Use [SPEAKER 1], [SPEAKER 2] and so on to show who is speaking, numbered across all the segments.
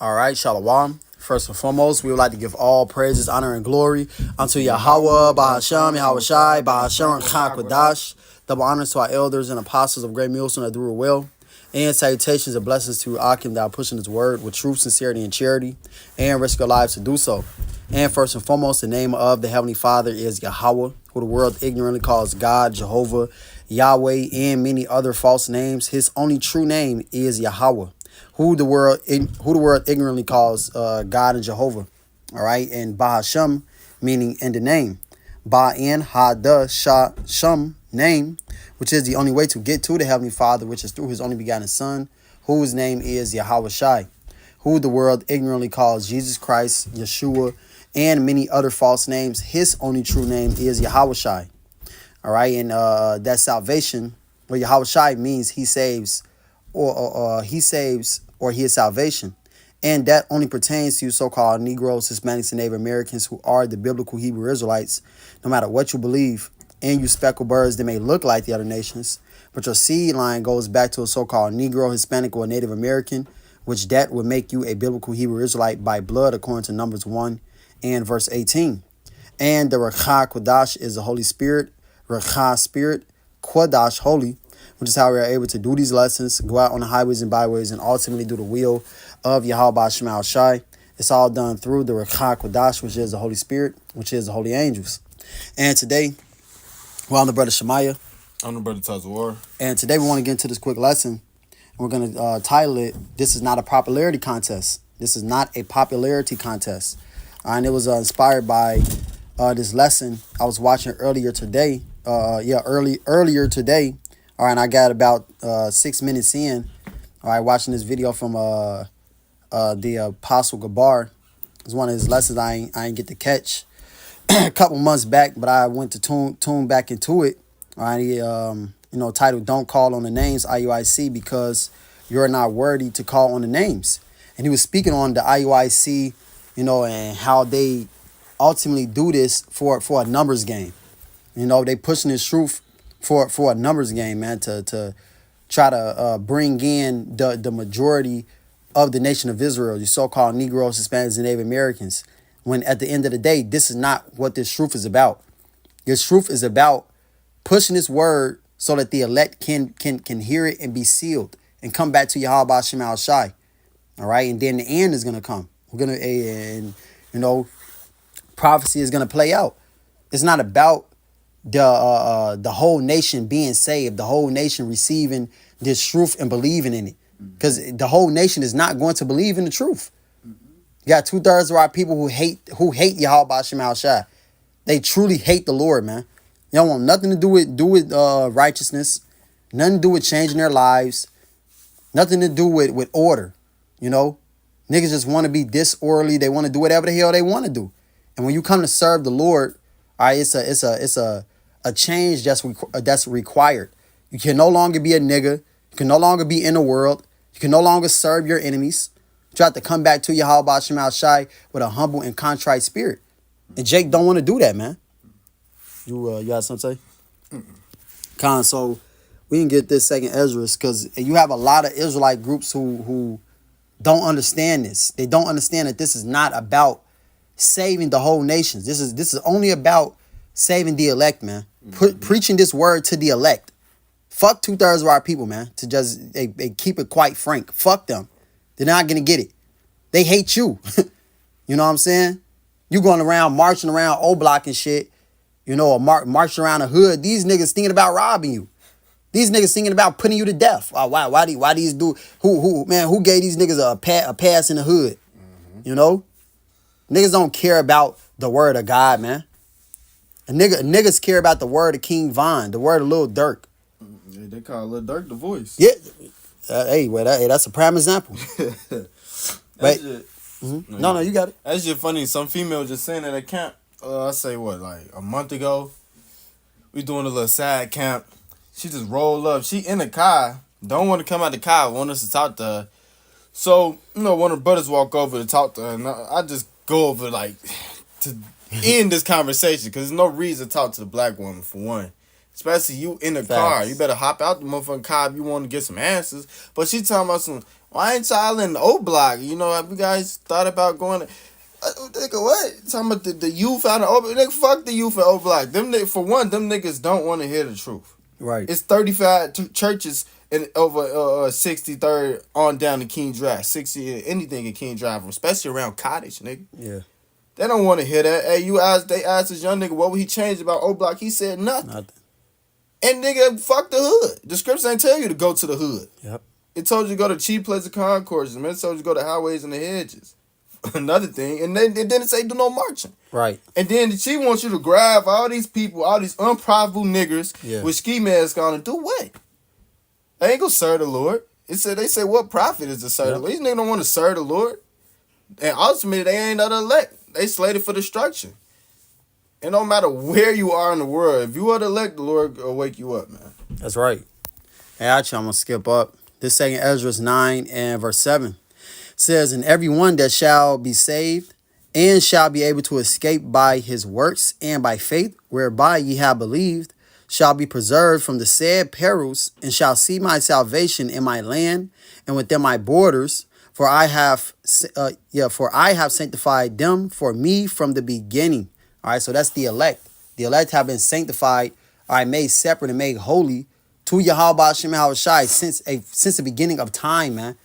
[SPEAKER 1] All right, Shalom. First and foremost, we would like to give all praises, honor, and glory unto Yahweh, Bahasham, Yahweh Shai, Bahasham, Chakwadash. Double honors to our elders and apostles of Great Millstone that do it well. And salutations and blessings to Akim that are pushing his word with truth, sincerity, and charity, and risk your lives to do so. And first and foremost, the name of the Heavenly Father is Yahweh, who the world ignorantly calls God, Jehovah, Yahweh, and many other false names. His only true name is Yahweh, who the world ignorantly calls God and Jehovah. All right, and Bahasham, meaning in the name. Ba'in Hada Sham, name, which is the only way to get to the Heavenly Father, which is through his only begotten Son, whose name is Yahweh Shai, who the world ignorantly calls Jesus Christ, Yeshua, and many other false names. His only true name is Yahweh Shai. All right, and that salvation, or Yahweh Shai, means he saves, or he saves, or he is salvation. And that only pertains to you so-called Negroes, Hispanics, and Native Americans who are the biblical Hebrew Israelites, no matter what you believe. And you speckled birds that may look like the other nations, but your seed line goes back to a so-called Negro, Hispanic, or Native American, which that would make you a biblical Hebrew Israelite by blood, according to Numbers 1 and verse 18. And the Rakha Kodash is the Holy Spirit, Rakha Spirit, Kodash, Holy, which is how we are able to do these lessons, go out on the highways and byways, and ultimately do the will of Yahweh Shema Shai. It's all done through the Rakha Kodash, which is the Holy Spirit, which is the Holy Angels. And today, well, I'm the brother Shemaiah.
[SPEAKER 2] I'm the brother Tazawar.
[SPEAKER 1] And today we want to get into this quick lesson. We're going to title it, This is Not a Popularity Contest. This is not a popularity contest. And it was inspired by this lesson I was watching earlier today. Earlier today. All right, and I got about 6 minutes in. All right, watching this video from the Apostle Gabar. It's one of his lessons I ain't get to catch a couple months back, but I went to tune back into it. All right, he, titled "Don't Call on the Names IUIC because you're not worthy to call on the names." And he was speaking on the IUIC, and how they ultimately do this for a numbers game. They pushing this truth for a numbers game, man, to try to bring in the majority of the nation of Israel, the so-called Negroes, Hispanics, and Native Americans. When at the end of the day, this is not what this truth is about. This truth is about pushing this word so that the elect can hear it and be sealed and come back to Yahweh Shema Shai. All right, and then the end is gonna come. We're gonna, prophecy is gonna play out. It's not about the whole nation being saved, the whole nation receiving this truth and believing in it, because the whole nation is not going to believe in the truth. You got 2/3 of our people who hate Yahweh Shema Shai. They truly hate the Lord, man. They don't want nothing to do with righteousness, nothing to do with changing their lives, nothing to do with order. Niggas just want to be disorderly. They want to do whatever the hell they want to do. And when you come to serve the Lord, all right, it's a change that's required. You can no longer be a nigga. You can no longer be in the world. You can no longer serve your enemies. You have to come back to Yahweh Shema Shai with a humble and contrite spirit. And Jake don't want to do that, man. You got something to say? Con, so we can get this second Ezra's, because you have a lot of Israelite groups who don't understand this. They don't understand that this is not about saving the whole nation. This is only about saving the elect, man. Preaching this word to the elect. Fuck 2/3 of our people, man. To just they keep it quite frank. Fuck them. They're not gonna get it. They hate you. You know what I'm saying? You going around marching around O Block and shit. Or marching around the hood. These niggas thinking about robbing you. These niggas thinking about putting you to death. Why these do who gave these niggas a pass in the hood? Niggas don't care about the word of God, man. Niggas care about the word of King Von, the word of Lil Durk.
[SPEAKER 2] Yeah, they call Lil Durk the voice.
[SPEAKER 1] Yeah. That's a prime example. But no, you got it.
[SPEAKER 2] That's just funny. Some female just saying at a camp. I say what, like a month ago, we doing a little side camp. She just rolled up. She in the car. Don't want to come out the car. Want us to talk to her. So, one of the brothers walk over to talk to her. And I just go over, to end this conversation. Because there's no reason to talk to the black woman, for one. Especially you in the car. You better hop out the motherfucking car if you want to get some answers. But she talking about some, Why ain't y'all in the O Block? You know, have you guys thought about going to, nigga, what? Talking about the youth out of O Block? Nigga, fuck the youth at O Block. For one, them niggas don't want to hear the truth.
[SPEAKER 1] Right.
[SPEAKER 2] It's 35 churches in over 63rd on down to King Drive. 60, anything in King Drive, especially around Cottage, nigga.
[SPEAKER 1] Yeah.
[SPEAKER 2] They don't want to hear that. Hey, they asked this young nigga what would he change about O Block. He said nothing. And nigga, fuck the hood. The scriptures ain't tell you to go to the hood.
[SPEAKER 1] Yep.
[SPEAKER 2] It told you to go to cheap places, concourses, man. It told you to go to highways and the hedges. Another thing. And then it didn't say do no marching.
[SPEAKER 1] Right.
[SPEAKER 2] And then she wants you to grab all these people, all these unprofitable niggers with ski masks on and do what? They ain't gonna serve the Lord. They say what profit is to serve the Lord? These niggas don't want to serve the Lord. And ultimately, they ain't the elect. They slated for destruction. And no matter where you are in the world, if you are the elect, the Lord will wake you up, man.
[SPEAKER 1] That's right. Hey, actually, I'm going to skip up. This second Ezra 9 and verse 7 says, and every one that shall be saved and shall be able to escape by his works and by faith, whereby ye have believed, shall be preserved from the said perils and shall see my salvation in my land and within my borders. For I have sanctified them for me from the beginning. All right, so that's the elect. The elect have been sanctified, all right, made separate and made holy to Yahweh Shem Yahushai since the beginning of time, man.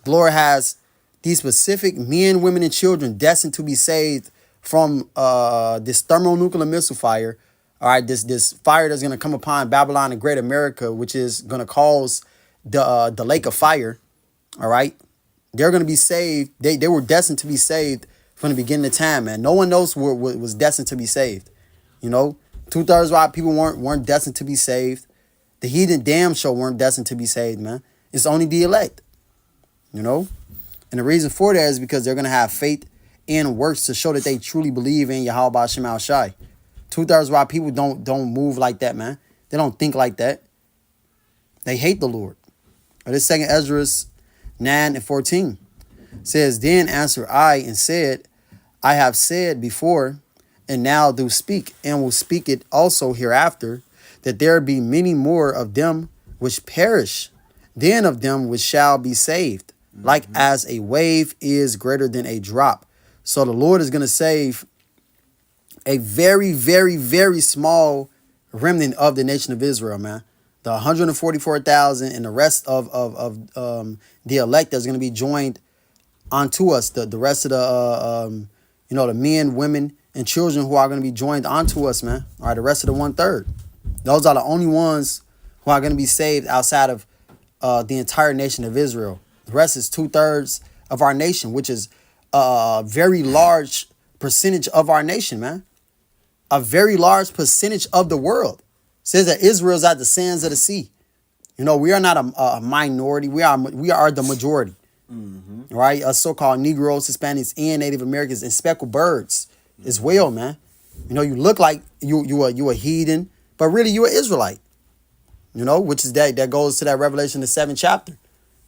[SPEAKER 1] The Lord has these specific men, women, and children destined to be saved from this thermonuclear missile fire. All right, this fire that's going to come upon Babylon and Great America, which is going to cause the lake of fire. All right. They're going to be saved. They were destined to be saved from the beginning of time, man. No one else was destined to be saved. You know, 2/3 of our people weren't destined to be saved. The heathen damn sure weren't destined to be saved, man. It's only the elect, you know. And the reason for that is because they're going to have faith and works to show that they truly believe in Yahweh Shem Shai. 2/3 of our people don't move like that, man. They don't think like that. They hate the Lord. But this second Ezra 9 and 14 says, then answered I and said, I have said before, and now do speak, and will speak it also hereafter, that there be many more of them which perish than of them which shall be saved, like as a wave is greater than a drop. So the Lord is going to save a very, very, very small remnant of the nation of Israel, man. The 144,000 and the rest of the elect that's going to be joined onto us. The rest of the the men, women, and children who are going to be joined onto us, man. All right, the rest of the 1/3. Those are the only ones who are going to be saved outside of the entire nation of Israel. The rest is 2/3 of our nation, which is a very large percentage of our nation, man. A very large percentage of the world. Says that Israel's at the sands of the sea. You know, we are not a minority. We are the majority. Right? Us so-called Negroes, Hispanics, and Native Americans and speckled birds as well, man. You know, you look like you a heathen, but really you an Israelite. You know, which is that goes to that Revelation, the 7th chapter.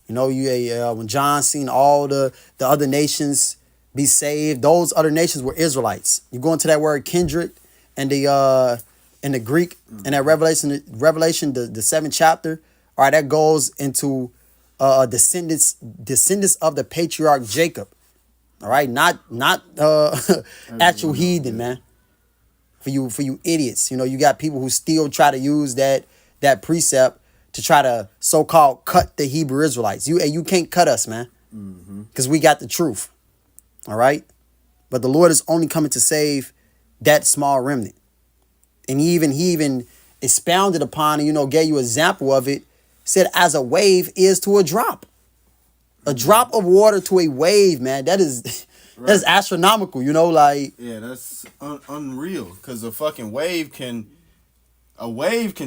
[SPEAKER 1] You know, when John seen all the other nations be saved, those other nations were Israelites. You go into that word kindred and in the Greek, and that Revelation, the 7th chapter, all right, that goes into descendants of the patriarch Jacob. All right, not actual heathen, man. For you idiots, you know, you got people who still try to use that precept to try to so-called cut the Hebrew Israelites. You can't cut us, man, because we got the truth. All right, but the Lord is only coming to save that small remnant. And he even expounded upon it, you know, gave you an example of it, said as a wave is to a drop. A drop of water to a wave, man. That's astronomical, you know, like.
[SPEAKER 2] Yeah, that's unreal. Because a fucking wave can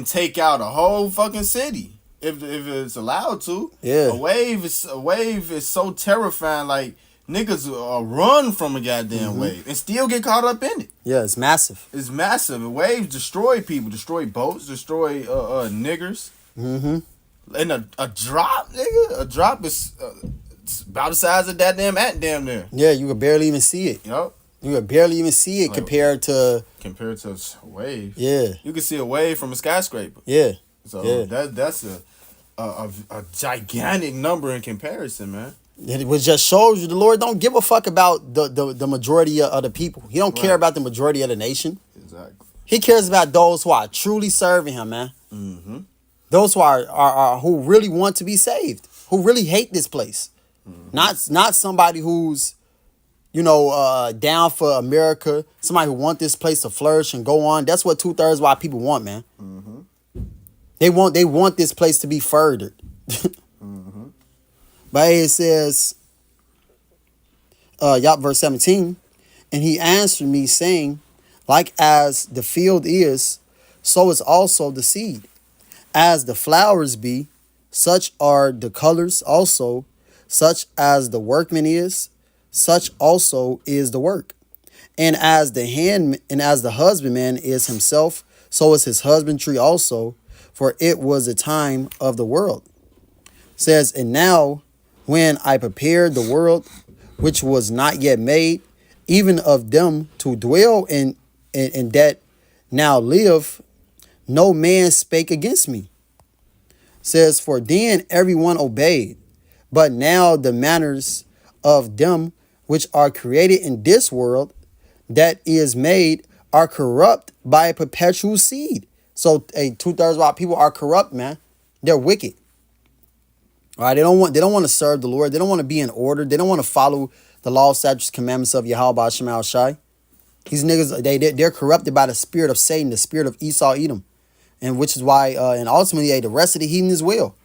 [SPEAKER 2] take out a whole fucking city if it's allowed to.
[SPEAKER 1] Yeah.
[SPEAKER 2] A wave is so terrifying, like niggas run from a goddamn wave and still get caught up in it.
[SPEAKER 1] Yeah, it's massive.
[SPEAKER 2] It's massive. The waves destroy people, destroy boats, destroy niggers. And a drop, nigga, a drop is it's about the size of that damn ant damn there.
[SPEAKER 1] Yeah, you could barely even see it.
[SPEAKER 2] Yup.
[SPEAKER 1] You could barely even see it
[SPEAKER 2] like,
[SPEAKER 1] compared to
[SPEAKER 2] a wave.
[SPEAKER 1] Yeah.
[SPEAKER 2] You can see a wave from a skyscraper.
[SPEAKER 1] Yeah.
[SPEAKER 2] So
[SPEAKER 1] yeah.
[SPEAKER 2] that's a a gigantic number in comparison, man.
[SPEAKER 1] It was just shows you the Lord don't give a fuck about the majority of the people. He don't care
[SPEAKER 2] Right.
[SPEAKER 1] about the majority of the nation.
[SPEAKER 2] Exactly.
[SPEAKER 1] He cares about those who are truly serving him, man.
[SPEAKER 2] Mm-hmm.
[SPEAKER 1] Those who are who really want to be saved, who really hate this place. Not somebody who's, down for America, somebody who want this place to flourish and go on. That's what 2/3 of our people want, man.
[SPEAKER 2] Mm-hmm.
[SPEAKER 1] They want this place to be furthered.
[SPEAKER 2] Mm-hmm.
[SPEAKER 1] But it says, verse 17, and he answered me, saying, like as the field is, so is also the seed. As the flowers be, such are the colors also, such as the workman is, such also is the work. And as the husbandman is himself, so is his husbandry also, for it was the time of the world. Says, and now when I prepared the world, which was not yet made, even of them to dwell in that now live, no man spake against me. Says, for then everyone obeyed, but now the manners of them which are created in this world that is made are corrupt by a perpetual seed. So 2/3 of our people are corrupt, man. They're wicked. All right, they don't want to serve the Lord. They don't want to be in order. They don't want to follow the law, statutes, commandments of Yahweh Shema Shai. These niggas, they're corrupted by the spirit of Satan, the spirit of Esau Edom. And which is why, and ultimately, the rest of the heathen as well.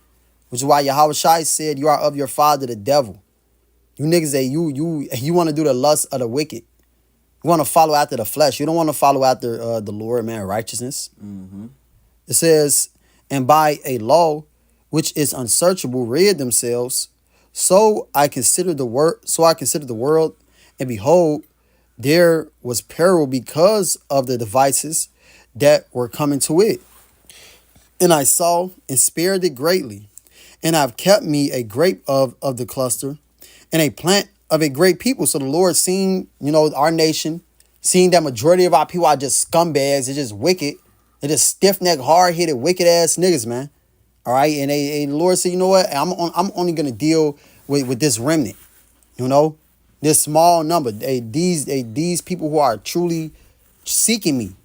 [SPEAKER 1] Which is why Yahweh Shai said, you are of your father, the devil. You niggas, you want to do the lust of the wicked. You want to follow after the flesh. You don't want to follow after the Lord, man, righteousness.
[SPEAKER 2] Mm-hmm.
[SPEAKER 1] It says, and by a law which is unsearchable, rid themselves. So I consider the world, and behold, there was peril because of the devices that were coming to it. And I saw and spared it greatly, and I've kept me a grape of the cluster, and a plant of a great people. So the Lord seeing, our nation, seeing that majority of our people are just scumbags, they're just wicked, they're just stiff-necked, hard-headed, wicked-ass niggas, man. All right, and the Lord said, you know what? I'm only gonna deal with this remnant, this small number. These people who are truly seeking me,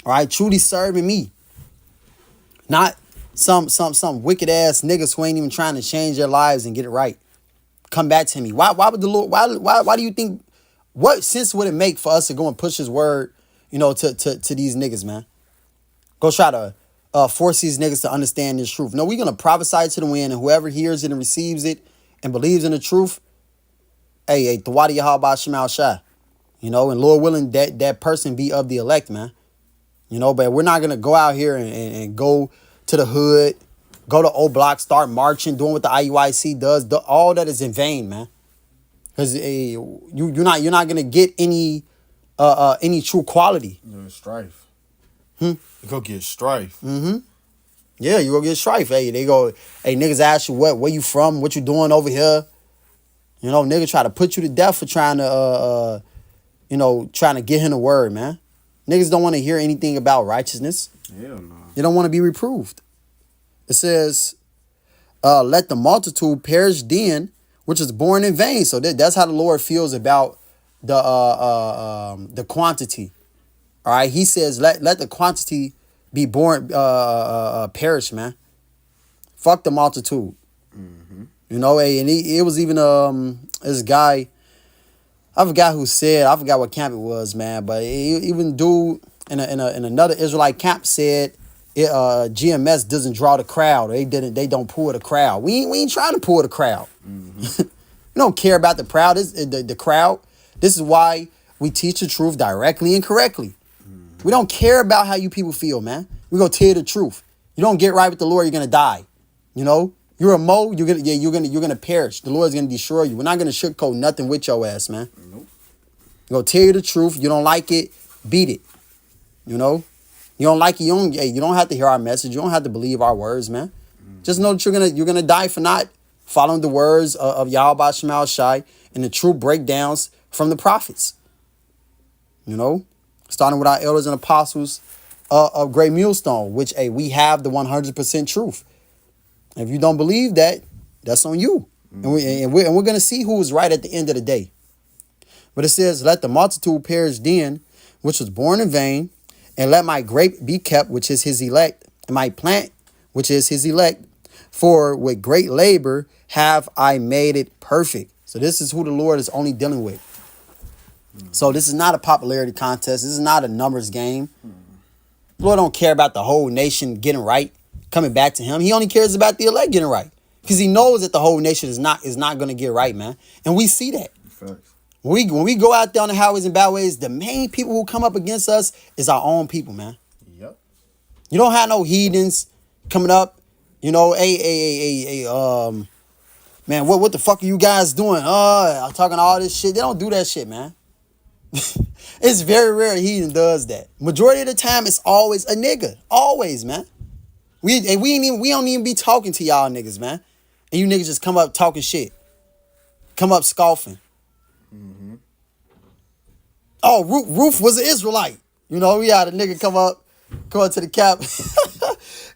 [SPEAKER 1] all right, truly serving me, not some wicked ass niggas who ain't even trying to change their lives and get it right. Come back to me. Why would the Lord? Why do you think? What sense would it make for us to go and push His word, to these niggas, man? Go try to force these niggas to understand this truth. No, we're going to prophesy to the wind, and whoever hears it and receives it and believes in the truth, hey, Thawadi Yahweh Shemal Shah, and Lord willing, that person be of the elect, man. But we're not going to go out here and go to the hood, go to O Block, start marching, doing what the IUIC does. All that is in vain, man. Because you're not going to get any true quality.
[SPEAKER 2] Strife. You go get strife.
[SPEAKER 1] Mm-hmm. Yeah, you go get strife. Hey, niggas ask you where you from, what you doing over here. Niggas try to put you to death for trying to get him the word, man. Niggas don't want to hear anything about righteousness.
[SPEAKER 2] Hell no.
[SPEAKER 1] They don't want to be reproved. It says, let the multitude perish then, which is born in vain. So that's how the Lord feels about the quantity. All right, He says, let the quantity be born, perish, man. Fuck the multitude.
[SPEAKER 2] Mm-hmm.
[SPEAKER 1] And it was even this guy, I forgot what camp it was, man. But even dude in another Israelite camp said, GMS doesn't draw the crowd. They don't pull the crowd. We ain't trying to pull the crowd.
[SPEAKER 2] Mm-hmm.
[SPEAKER 1] We don't care about the crowd. The crowd. This is why we teach the truth directly and correctly. We don't care about how you people feel, man. We're gonna tell you the truth. You don't get right with the Lord, you're gonna die. You're a mole, you're gonna perish. The Lord's gonna destroy you. We're not gonna sugarcoat nothing with your ass, man.
[SPEAKER 2] Nope.
[SPEAKER 1] We're gonna tell you the truth. You don't like it, beat it. You don't like it, you don't have to hear our message. You don't have to believe our words, man. Just know that you're gonna die for not following the words of Yahweh Shemal Shai and the true breakdowns from the prophets. Starting with our elders and apostles of Great Millstone, which we have the 100% truth. If you don't believe that, that's on you. And we're going to see who is right at the end of the day. But it says, let the multitude perish then, which was born in vain, and let my grape be kept, which is his elect, and my plant, which is his elect. For with great labor have I made it perfect. So this is who the Lord is only dealing with. So this is not a popularity contest. This is not a numbers game. The Lord don't care about the whole nation getting right, coming back to him. He only cares about the elect getting right. Because he knows that the whole nation is not going to get right, man. And we see that.
[SPEAKER 2] Facts.
[SPEAKER 1] When we go out there on the highways and byways, the main people who come up against us is our own people, man.
[SPEAKER 2] Yep.
[SPEAKER 1] You don't have no heathens coming up. You know, man, what the fuck are you guys doing? I'm talking all this shit. They don't do that shit, man. It's very rare a heathen does that. Majority of the time, it's always a nigga. Always, man. We don't even be talking to y'all niggas, man. And you niggas just come up talking shit. Come up scoffing. Oh, Ruth was an Israelite. You know, we had a nigga come to the cap,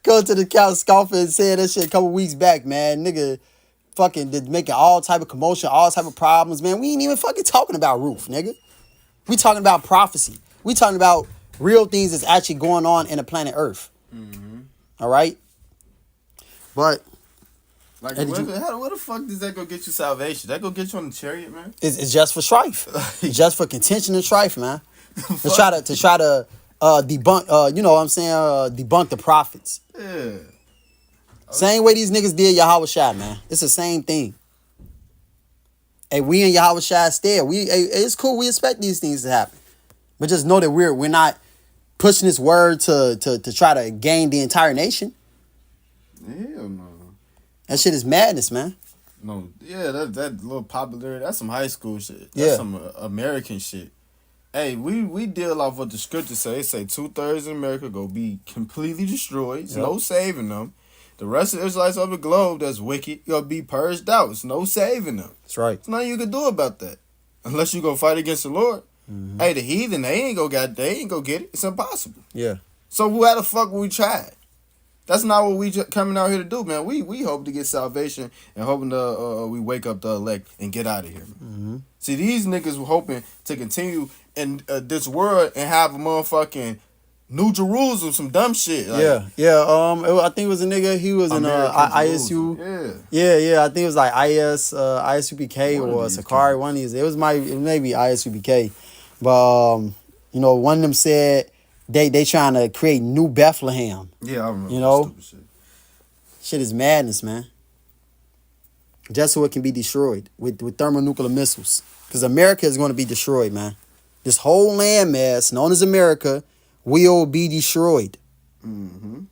[SPEAKER 1] go to the cap scoffing and saying that shit a couple weeks back, man. Nigga fucking did making all type of commotion, all type of problems, man. We ain't even fucking talking about Ruth, nigga. We talking about prophecy. We talking about real things that's actually going on in the planet Earth. All right? But
[SPEAKER 2] like, where the fuck does that go get you salvation? That go get you on the chariot, man?
[SPEAKER 1] It's just for strife. It's just for contention and strife, man. to try to debunk, you know what I'm saying, debunk the prophets.
[SPEAKER 2] Yeah.
[SPEAKER 1] Same way these niggas did Yahweh Shai, man. It's the same thing. Hey, we in Yahweh Shai's stead. It's cool. We expect these things to happen. But just know that we're not pushing this word to try to gain the entire nation.
[SPEAKER 2] Hell no.
[SPEAKER 1] That shit is madness, man.
[SPEAKER 2] No, yeah, that little popularity, that's some high school shit. That's some American shit. Hey, we deal off what the scriptures say. They say 2/3 of America go be completely destroyed. It's no saving them. The rest of the Israelites of the globe that's wicked gonna be purged out. It's no saving them.
[SPEAKER 1] That's right.
[SPEAKER 2] There's nothing you can do about that. Unless you go fight against the Lord. Hey, the heathen, they ain't go get it. It's impossible.
[SPEAKER 1] Yeah.
[SPEAKER 2] So how the fuck we tried? That's not what we coming out here to do, man. We hope to get salvation and hoping to we wake up the elect and get out of here, man. See, these niggas were hoping to continue in this world and have a motherfucking New Jerusalem, some dumb shit. Like,
[SPEAKER 1] I think it was a nigga. He was in ISU. Yeah. I think it was like ISUPK or Sakari. One of these. It may be ISUPK, but you know, one of them said they trying to create New Bethlehem.
[SPEAKER 2] Yeah, I remember.
[SPEAKER 1] You know,
[SPEAKER 2] stupid
[SPEAKER 1] shit is madness, man. Just so it can be destroyed with thermonuclear missiles, because America is going to be destroyed, man. This whole landmass known as America will be destroyed. What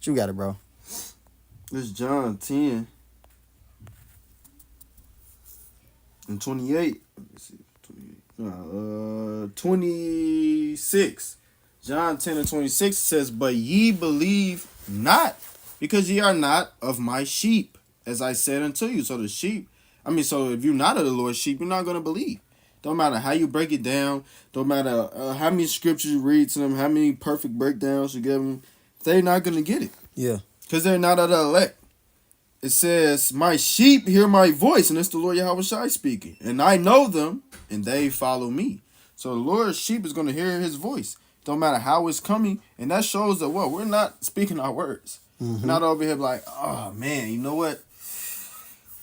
[SPEAKER 1] you got it, bro?
[SPEAKER 2] This John 10 and 28. Let me see. 26. John 10 and 26 says, but ye believe not, because ye are not of my sheep, as I said unto you. So the sheep, so if you're not of the Lord's sheep, you're not going to believe. Don't matter how you break it down. Don't matter how many scriptures you read to them, how many perfect breakdowns you give them. They're not going to get it.
[SPEAKER 1] Yeah.
[SPEAKER 2] Because they're not of the elect. It says, my sheep hear my voice, and it's the Lord Yahweh Shai speaking. And I know them, and they follow me. So the Lord's sheep is going to hear his voice. Don't matter how it's coming. And that shows that, we're not speaking our words. We're not over here like, oh, man, you know what?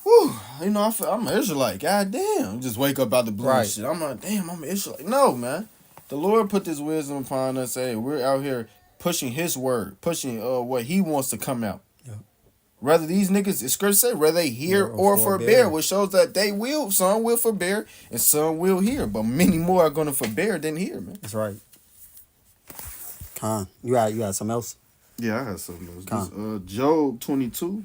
[SPEAKER 2] Whew, you know, I'm an Israelite. God damn. Just wake up out the blue and shit. I'm like, damn, I'm an Israelite. No, man. The Lord put this wisdom upon us. Hey, we're out here pushing his word, pushing what he wants to come out. Yeah. Rather these niggas, the scripture say, whether they hear or forbear, which shows that some will forbear and some will hear. But many more are going to forbear than hear, man.
[SPEAKER 1] That's right. Con, you got something else?
[SPEAKER 2] Yeah, I got something else. This, Job 22.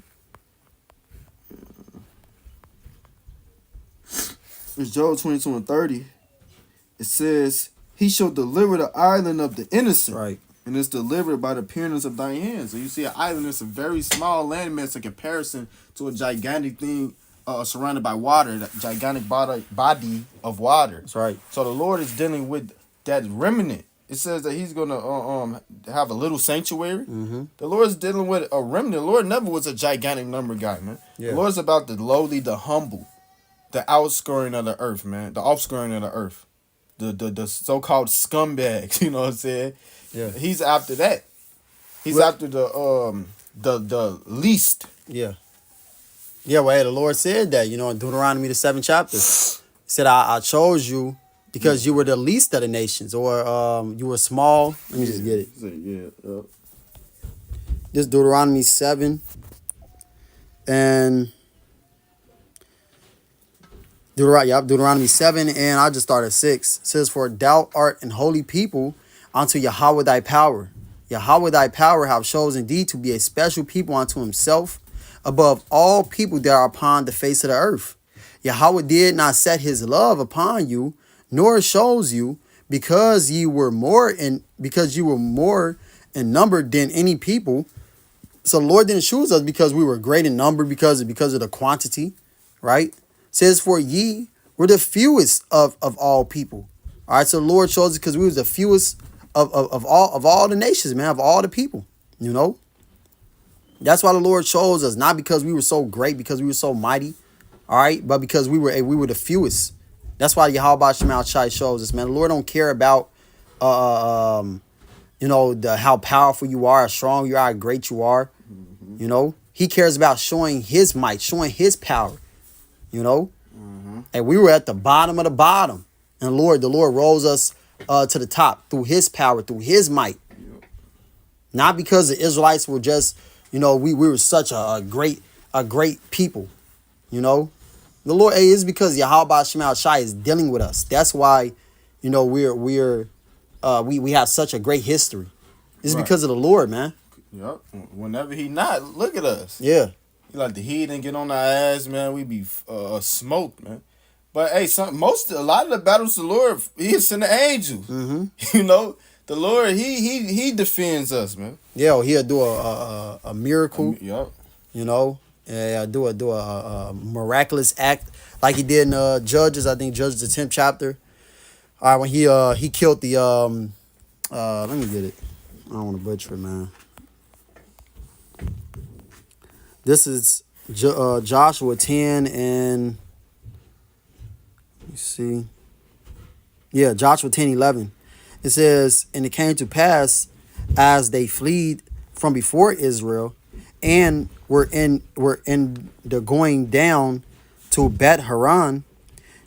[SPEAKER 2] It's Job 22 and 30. It says, he shall deliver the island of the innocent. Right. And it's delivered by the pureness of thy hands. So you see, an island is a very small landmass in comparison to a gigantic thing surrounded by water, that gigantic body of water.
[SPEAKER 1] That's right.
[SPEAKER 2] So the Lord is dealing with that remnant it says that he's gonna have a little sanctuary.
[SPEAKER 1] Mm-hmm.
[SPEAKER 2] The Lord's dealing with a remnant. The Lord never was a gigantic number guy, man.
[SPEAKER 1] Yeah.
[SPEAKER 2] The Lord's about the lowly, the humble, the outscoring of the earth, man. The offscoring of the earth. The so-called scumbags, you know what I'm saying?
[SPEAKER 1] Yeah.
[SPEAKER 2] He's after that. He's
[SPEAKER 1] Well-
[SPEAKER 2] after the least.
[SPEAKER 1] Yeah. Yeah, well, hey, the Lord said that, in Deuteronomy, the 7th chapter. He said, I chose you because you were the least of the nations, or you were small. Let me just get it.
[SPEAKER 2] Yeah.
[SPEAKER 1] This Deuteronomy 7 and Deuteronomy 7, and I just started at 6. It says, for thou art an holy people unto Yahweh thy power. Yahweh thy power have chosen thee to be a special people unto himself above all people that are upon the face of the earth. Yahweh did not set his love upon you, nor shows you, because you were more in number than any people. So the Lord didn't choose us because we were great in number, because of the quantity, right? It says, for ye were the fewest of all people. All right, so the Lord chose us because we was the fewest of all the nations, man, of all the people, That's why the Lord chose us, not because we were so great, because we were so mighty, all right, but because we were the fewest. That's why Yahweh Shemal Shai shows us, man. The Lord don't care about how powerful you are, how strong you are, how great you are. He cares about showing his might, showing his power. And we were at the bottom of the bottom, and the Lord rose us to the top through his power, through his might. Not because the Israelites were just, we were such a great people. The Lord, is because Yahweh Shemal Shai is dealing with us. That's why, we have such a great history. It's
[SPEAKER 2] Right.
[SPEAKER 1] because of the Lord, man.
[SPEAKER 2] Yep. Whenever he not, look at us.
[SPEAKER 1] Yeah.
[SPEAKER 2] He like the heathen get on our ass, man. We be smoked, man. But hey, a lot of the battles, the Lord, he send the angels.
[SPEAKER 1] Mm-hmm.
[SPEAKER 2] The Lord, he defends us, man.
[SPEAKER 1] Yeah, he'll do a miracle.
[SPEAKER 2] Yep.
[SPEAKER 1] Yeah, do a miraculous act like he did in Judges. I think Judges the 10th chapter. All right, when he killed the let me get it. I don't want to butcher it, man. This is Joshua 10 and let me see. Yeah, Joshua 10:11. It says, and it came to pass as they fled from before Israel and were in the going down to Bet Haran,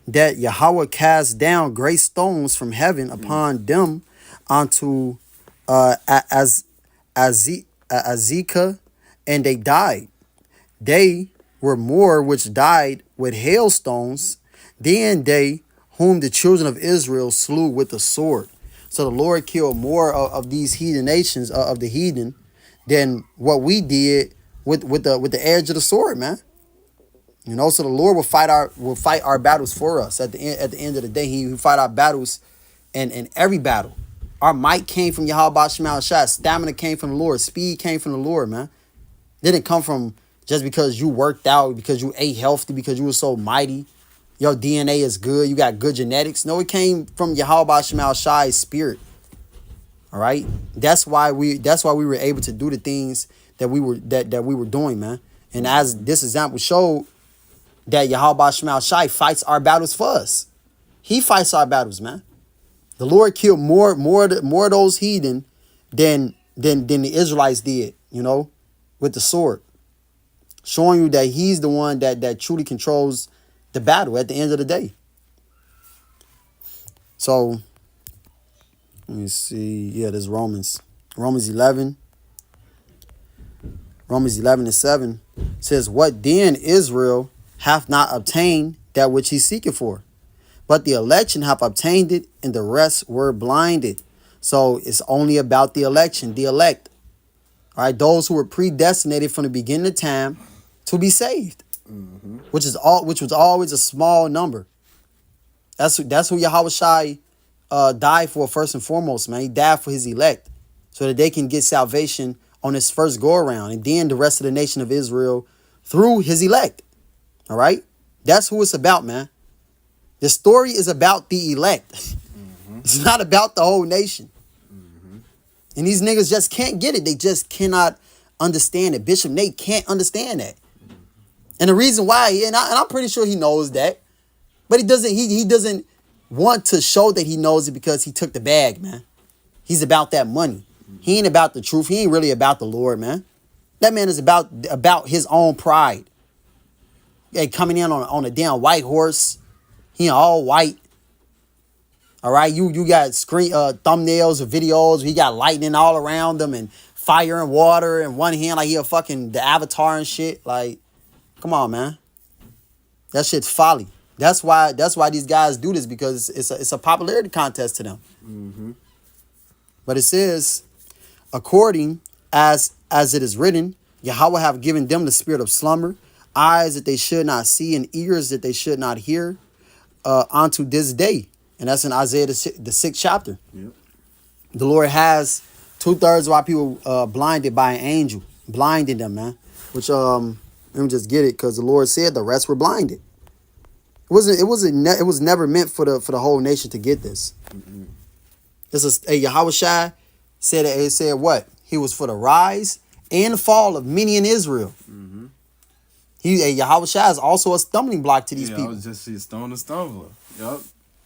[SPEAKER 1] that Yahweh cast down great stones from heaven upon them unto Azekah, and they died. They were more which died with hailstones than they whom the children of Israel slew with the sword. So the Lord killed more of these heathen nations, of the heathen, than what we did with the edge of the sword, man. So the Lord will fight our battles for us. At the end of the day, He will fight our battles, in every battle. Our might came from Yahweh Shemal Shai. Stamina came from the Lord. Speed came from the Lord, man. Didn't come from just because you worked out, because you ate healthy, because you were so mighty. Your DNA is good. You got good genetics. No, it came from Yahweh Shemal Shai's spirit. All right. That's why we were able to do the things that we were doing, man. And as this example showed, that Yahweh Shemal Shai fights our battles for us. He fights our battles, man. The Lord killed more of those heathen than the Israelites did, with the sword. Showing you that he's the one that truly controls the battle at the end of the day. So, let me see. Yeah, there's Romans 11. Romans 11:7 says, what then Israel hath not obtained that which he seeketh for? But the election hath obtained it, and the rest were blinded. So it's only about the election, the elect. All right, those who were predestinated from the beginning of time to be saved, which was always a small number. That's who Yahweh Shai died for first and foremost, man. He died for his elect, so that they can get salvation on his first go around, and then the rest of the nation of Israel through his elect. All right, that's who it's about, man. The story is about the elect. It's not about the whole nation. And these niggas just can't get it. They just cannot understand it. Bishop Nate can't understand that. And the reason why, and I'm pretty sure he knows that, but he doesn't want to show that he knows it because he took the bag, man. He's about that money. He ain't about the truth. He ain't really about the Lord, man. That man is about his own pride. Hey, coming in on a damn white horse. He all white. All right, you got screen thumbnails or videos. He got lightning all around him and fire and water in one hand, like he a fucking the Avatar and shit. Like, come on, man. That shit's folly. That's why these guys do this, because it's a popularity contest to them.
[SPEAKER 2] Mm-hmm.
[SPEAKER 1] But it says, according as it is written, Yahweh have given them the spirit of slumber, eyes that they should not see, and ears that they should not hear, unto this day. And that's in Isaiah the 6th chapter.
[SPEAKER 2] Yep.
[SPEAKER 1] The Lord has 2/3 of our people blinded by an angel, blinding them, man. Which let me just get it, because the Lord said the rest were blinded. It was never meant for the whole nation to get this.
[SPEAKER 2] Mm-hmm.
[SPEAKER 1] This is Yahweh Shai said it said what? He was for the rise and fall of many in Israel.
[SPEAKER 2] Mm-hmm.
[SPEAKER 1] Yahweh Shai is also a stumbling block to these people.
[SPEAKER 2] I was just a stone and stumbler. Yup.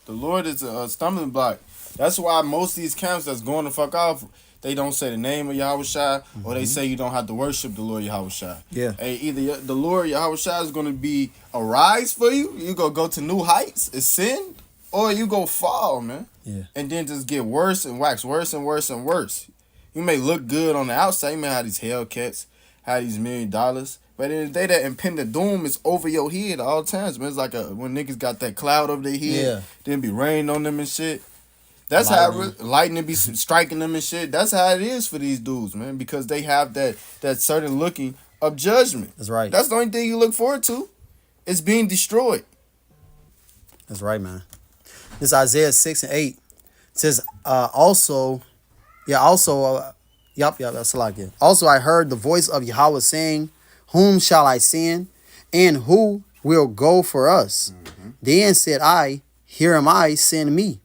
[SPEAKER 2] The Lord is a stumbling block. That's why most of these camps that's going the fuck off, they don't say the name of Yahweh Shai, or they say you don't have to worship the Lord Yahweh Shai.
[SPEAKER 1] Yeah.
[SPEAKER 2] Hey, either the Lord Yahweh Shai is going to be a rise for you, you going to go to new heights, ascend, or you go fall, man.
[SPEAKER 1] Yeah.
[SPEAKER 2] And then just get worse and wax worse and worse and worse. You may look good on the outside, you may have these Hellcats, have these $1 million, but in the day that impending doom is over your head all times, man. It's like when niggas got that cloud over their head,
[SPEAKER 1] Yeah.
[SPEAKER 2] then be raining on them and shit. That's how lightning be striking them and shit. That's how it is for these dudes, man, because they have that certain looking of judgment.
[SPEAKER 1] That's right.
[SPEAKER 2] That's the only thing you look forward to. It's being destroyed.
[SPEAKER 1] That's right, man. This Isaiah 6 and 8 says also, that's like it. Also, I heard the voice of Yahweh saying, whom shall I send, and who will go for us? Mm-hmm. Then said I, here am I, send me.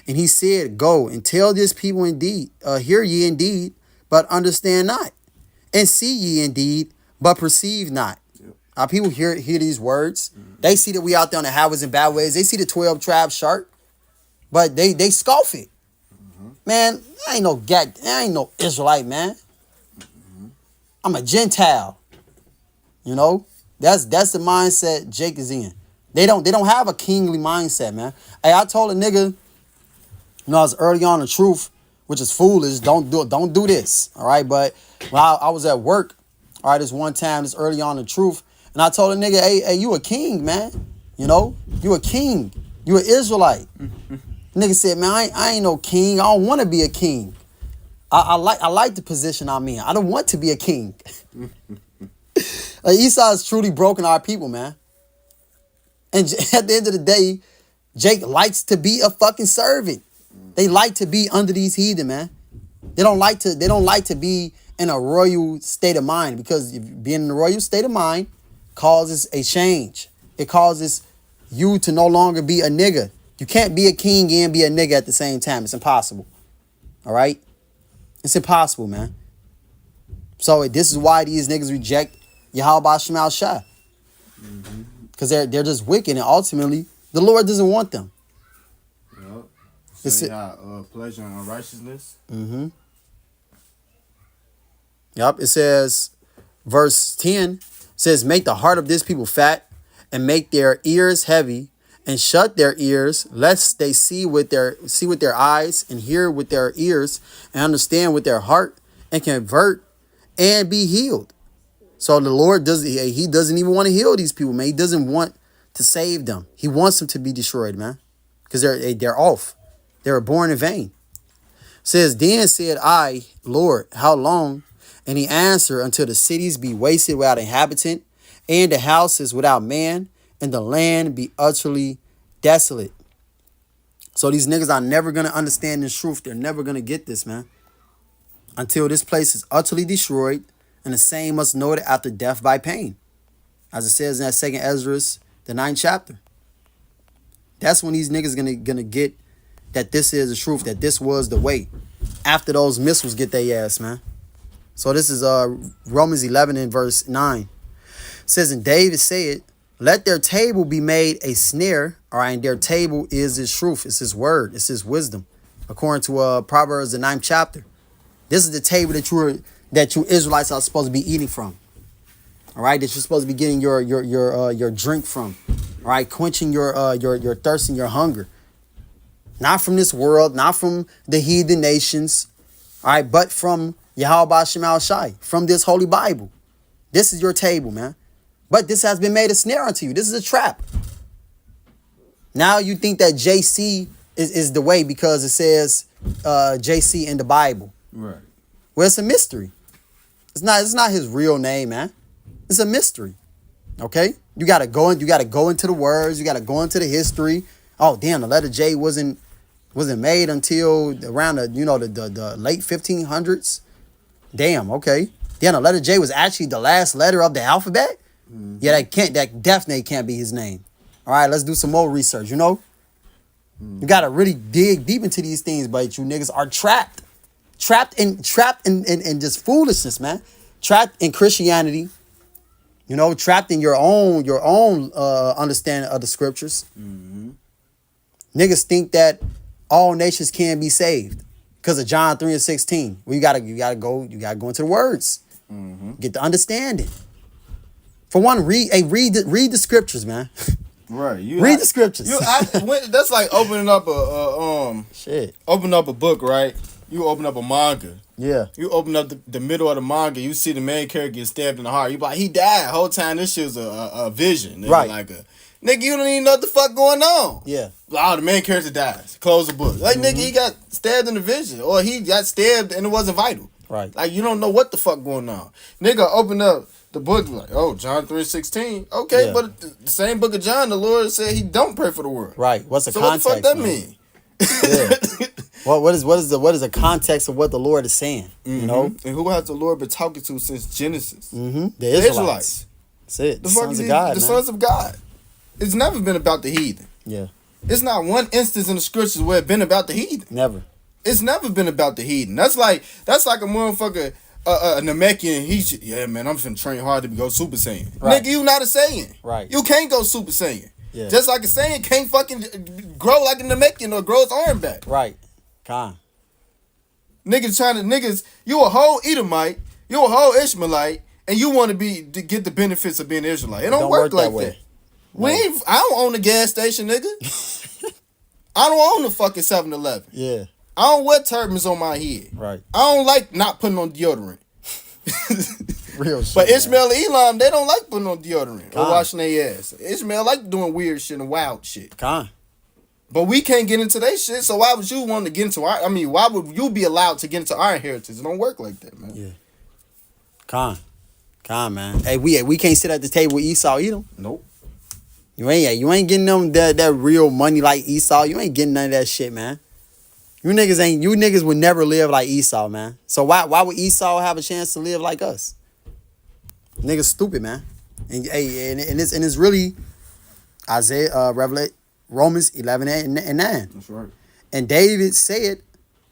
[SPEAKER 1] And he said, go and tell this people indeed, hear ye indeed, but understand not, and see ye indeed, but perceive not. Yep. Our people hear these words. Mm-hmm. They see that we out there on the highways and byways. They see the 12 tribes chart, but they scoff it. Mm-hmm. Man, I ain't no Israelite, man. Mm-hmm. I'm a Gentile. You know, that's the mindset Jake is in. They don't have a kingly mindset, man. Hey, I told a nigga, I was early on the truth, which is foolish. Don't do this. All right. But when I was at work, all right, this one time, this early on the truth, and I told a nigga, hey, you a king, man. You know, you a king. You an Israelite. Nigga said, man, I ain't no king. I don't want to be a king. I like the position I'm in. I don't want to be a king. Esau has truly broken our people, man. And at the end of the day, Jake likes to be a fucking servant. They like to be under these heathen, man. They don't like to be in a royal state of mind, because being in a royal state of mind causes a change. It causes you to no longer be a nigga. You can't be a king and be a nigga at the same time. It's impossible. All right? It's impossible, man. So this is why these niggas reject Yahweh Shemal Shah. Because they're just wicked, and ultimately the Lord doesn't want them.
[SPEAKER 2] Yep. So pleasure and righteousness. Mm-hmm.
[SPEAKER 1] Yep. It says, verse 10 says, make the heart of this people fat, and make their ears heavy, and shut their ears, lest they see with their eyes, and hear with their ears, and understand with their heart, and convert and be healed. So the Lord doesn't even want to heal these people, man. He doesn't want to save them. He wants them to be destroyed, man. Because they're off. They were born in vain. It says, then said I, Lord, how long? And he answered, until the cities be wasted without inhabitant, and the houses without man, and the land be utterly desolate. So these niggas are never going to understand this truth. They're never going to get this, man. Until this place is utterly destroyed, and the same must know it after death by pain. As it says in that 2nd Ezra, the 9th chapter. That's when these niggas gonna get that this is the truth, that this was the way. after those missiles get their ass, man. So this is Romans 11 and verse 9. It says, and David said, let their table be made a snare. All right, and their table is his truth. It's his word. It's his wisdom. According to Proverbs, the 9th chapter. This is the table that you Israelites are supposed to be eating from. All right, that you're supposed to be getting your drink from. All right, quenching your thirst and your hunger. Not from this world, not from the heathen nations. All right, but from Yahweh Shema Shai, from this holy Bible. This is your table, man. But this has been made a snare unto you. This is a trap. Now you think that JC is the way because it says JC in the Bible.
[SPEAKER 2] Right.
[SPEAKER 1] Well, it's a mystery. It's not his real name, man. It's a mystery. Okay? You gotta go into the words, you gotta go into the history. Oh, damn, the letter J wasn't made until around the late 1500s. Damn, okay. Damn, the letter J was actually the last letter of the alphabet? Mm-hmm. Yeah, that definitely can't be his name. All right, let's do some more research, You gotta really dig deep into these things, but you niggas are trapped. Trapped in just foolishness, man. Trapped in Christianity. Trapped in your own understanding of the scriptures. Mm-hmm. Niggas think that all nations can be saved because of John 3 and 16. Well, you gotta go into the words. Mm-hmm. Get the understanding. For one, read the scriptures, man.
[SPEAKER 2] Right.
[SPEAKER 1] Read the scriptures.
[SPEAKER 2] That's like opening up open up a book, right? You open up a manga.
[SPEAKER 1] Yeah.
[SPEAKER 2] You open up the middle of the manga, you see the main character get stabbed in the heart. You be like, he died. Whole time this shit was a vision. Nigga.
[SPEAKER 1] Right.
[SPEAKER 2] Like nigga, you don't even know what the fuck going on.
[SPEAKER 1] Yeah.
[SPEAKER 2] Oh, the main character dies. Close the book. Like, nigga, he got stabbed in the vision. Or he got stabbed and it wasn't vital.
[SPEAKER 1] Right.
[SPEAKER 2] Like, you don't know what the fuck going on. Nigga, open up the book like, oh, John 3:16. Okay, yeah. But the same book of John, the Lord said he don't pray for the world.
[SPEAKER 1] Right. What's the context?
[SPEAKER 2] What the fuck that mean?
[SPEAKER 1] Yeah. What is the context of what the Lord is saying?
[SPEAKER 2] Mm-hmm. And who has the Lord been talking to since Genesis?
[SPEAKER 1] Mm-hmm. The Israelites. That's it. The sons of God.
[SPEAKER 2] The sons of God. It's never been about the heathen.
[SPEAKER 1] Yeah.
[SPEAKER 2] It's not one instance in the scriptures where it's been about the heathen.
[SPEAKER 1] Never.
[SPEAKER 2] It's never been about the heathen. That's like a motherfucker, a Namekian. Yeah, man, I'm finna train hard to go Super Saiyan. Right. Nigga, you not a Saiyan.
[SPEAKER 1] Right.
[SPEAKER 2] You can't go Super Saiyan.
[SPEAKER 1] Yeah.
[SPEAKER 2] Just like a Saiyan can't fucking grow like a Namekian or grow his arm back.
[SPEAKER 1] Right. Con.
[SPEAKER 2] Niggas, you a whole Edomite, you a whole Ishmaelite, and you want to get the benefits of being Israelite. It don't work like that. No. I don't own a gas station, nigga. I don't own the fucking 7-Eleven.
[SPEAKER 1] Yeah.
[SPEAKER 2] I don't wear turbans on my head.
[SPEAKER 1] Right.
[SPEAKER 2] I don't like not putting on deodorant.
[SPEAKER 1] Real shit.
[SPEAKER 2] But Ishmael and Elam, they don't like putting on deodorant or washing their ass. Ishmael like doing weird shit and wild shit. But we can't get into that shit, so why would you want to get into why would you be allowed to get into our inheritance? It don't work like that, man.
[SPEAKER 1] Yeah. Con, man. Hey, we can't sit at the table with Esau either.
[SPEAKER 2] Nope.
[SPEAKER 1] You ain't getting them that real money like Esau. You ain't getting none of that shit, man. You niggas would never live like Esau, man. So why would Esau have a chance to live like us? Niggas stupid, man. And it's really Romans 11 and 9.
[SPEAKER 2] That's right.
[SPEAKER 1] And David said,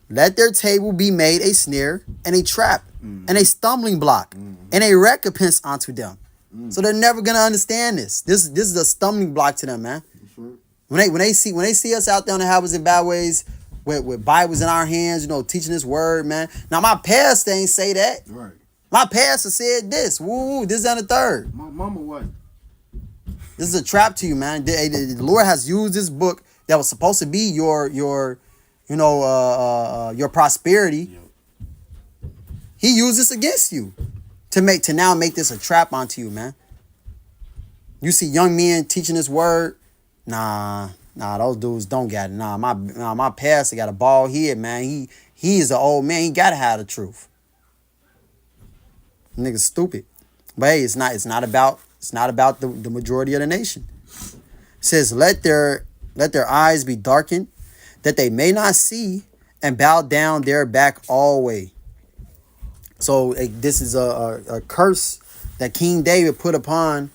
[SPEAKER 1] let their table be made a snare and a trap and a stumbling block and a recompense unto them. So they're never gonna understand this. This is a stumbling block to them, man.
[SPEAKER 2] That's right.
[SPEAKER 1] When they see us out there on the highways and byways with Bibles in our hands, teaching this word, man. Now my pastor ain't say that.
[SPEAKER 2] Right.
[SPEAKER 1] My pastor said this. Woo, this is on the third.
[SPEAKER 2] My mama what?
[SPEAKER 1] This is a trap to you, man. The Lord has used this book that was supposed to be your prosperity. Yep. He used this against you to now make this a trap onto you, man. You see young men teaching this word. Nah, those dudes don't got it. My pastor got a bald head, man. He is an old man. He gotta have the truth. Niggas stupid. But hey, it's not about the majority of the nation. It says, let their eyes be darkened, that they may not see, and bow down their back always. So this is a curse that King David put upon,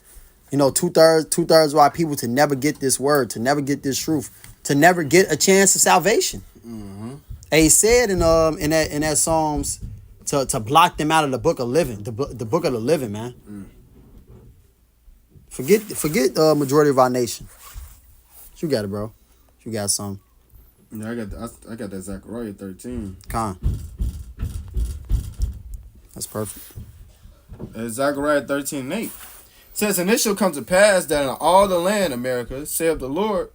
[SPEAKER 1] two-thirds of our people to never get this word, to never get this truth, to never get a chance of salvation. Mm-hmm. Hey, he said in that Psalms to block them out of the book of living, the book of the living, man. Forget majority of our nation. You got it, bro. You got some.
[SPEAKER 2] Yeah, I got that Zechariah 13.
[SPEAKER 1] Con. That's perfect.
[SPEAKER 2] Zechariah 13:8 says, and it shall come to pass that in all the land, America, saith the Lord,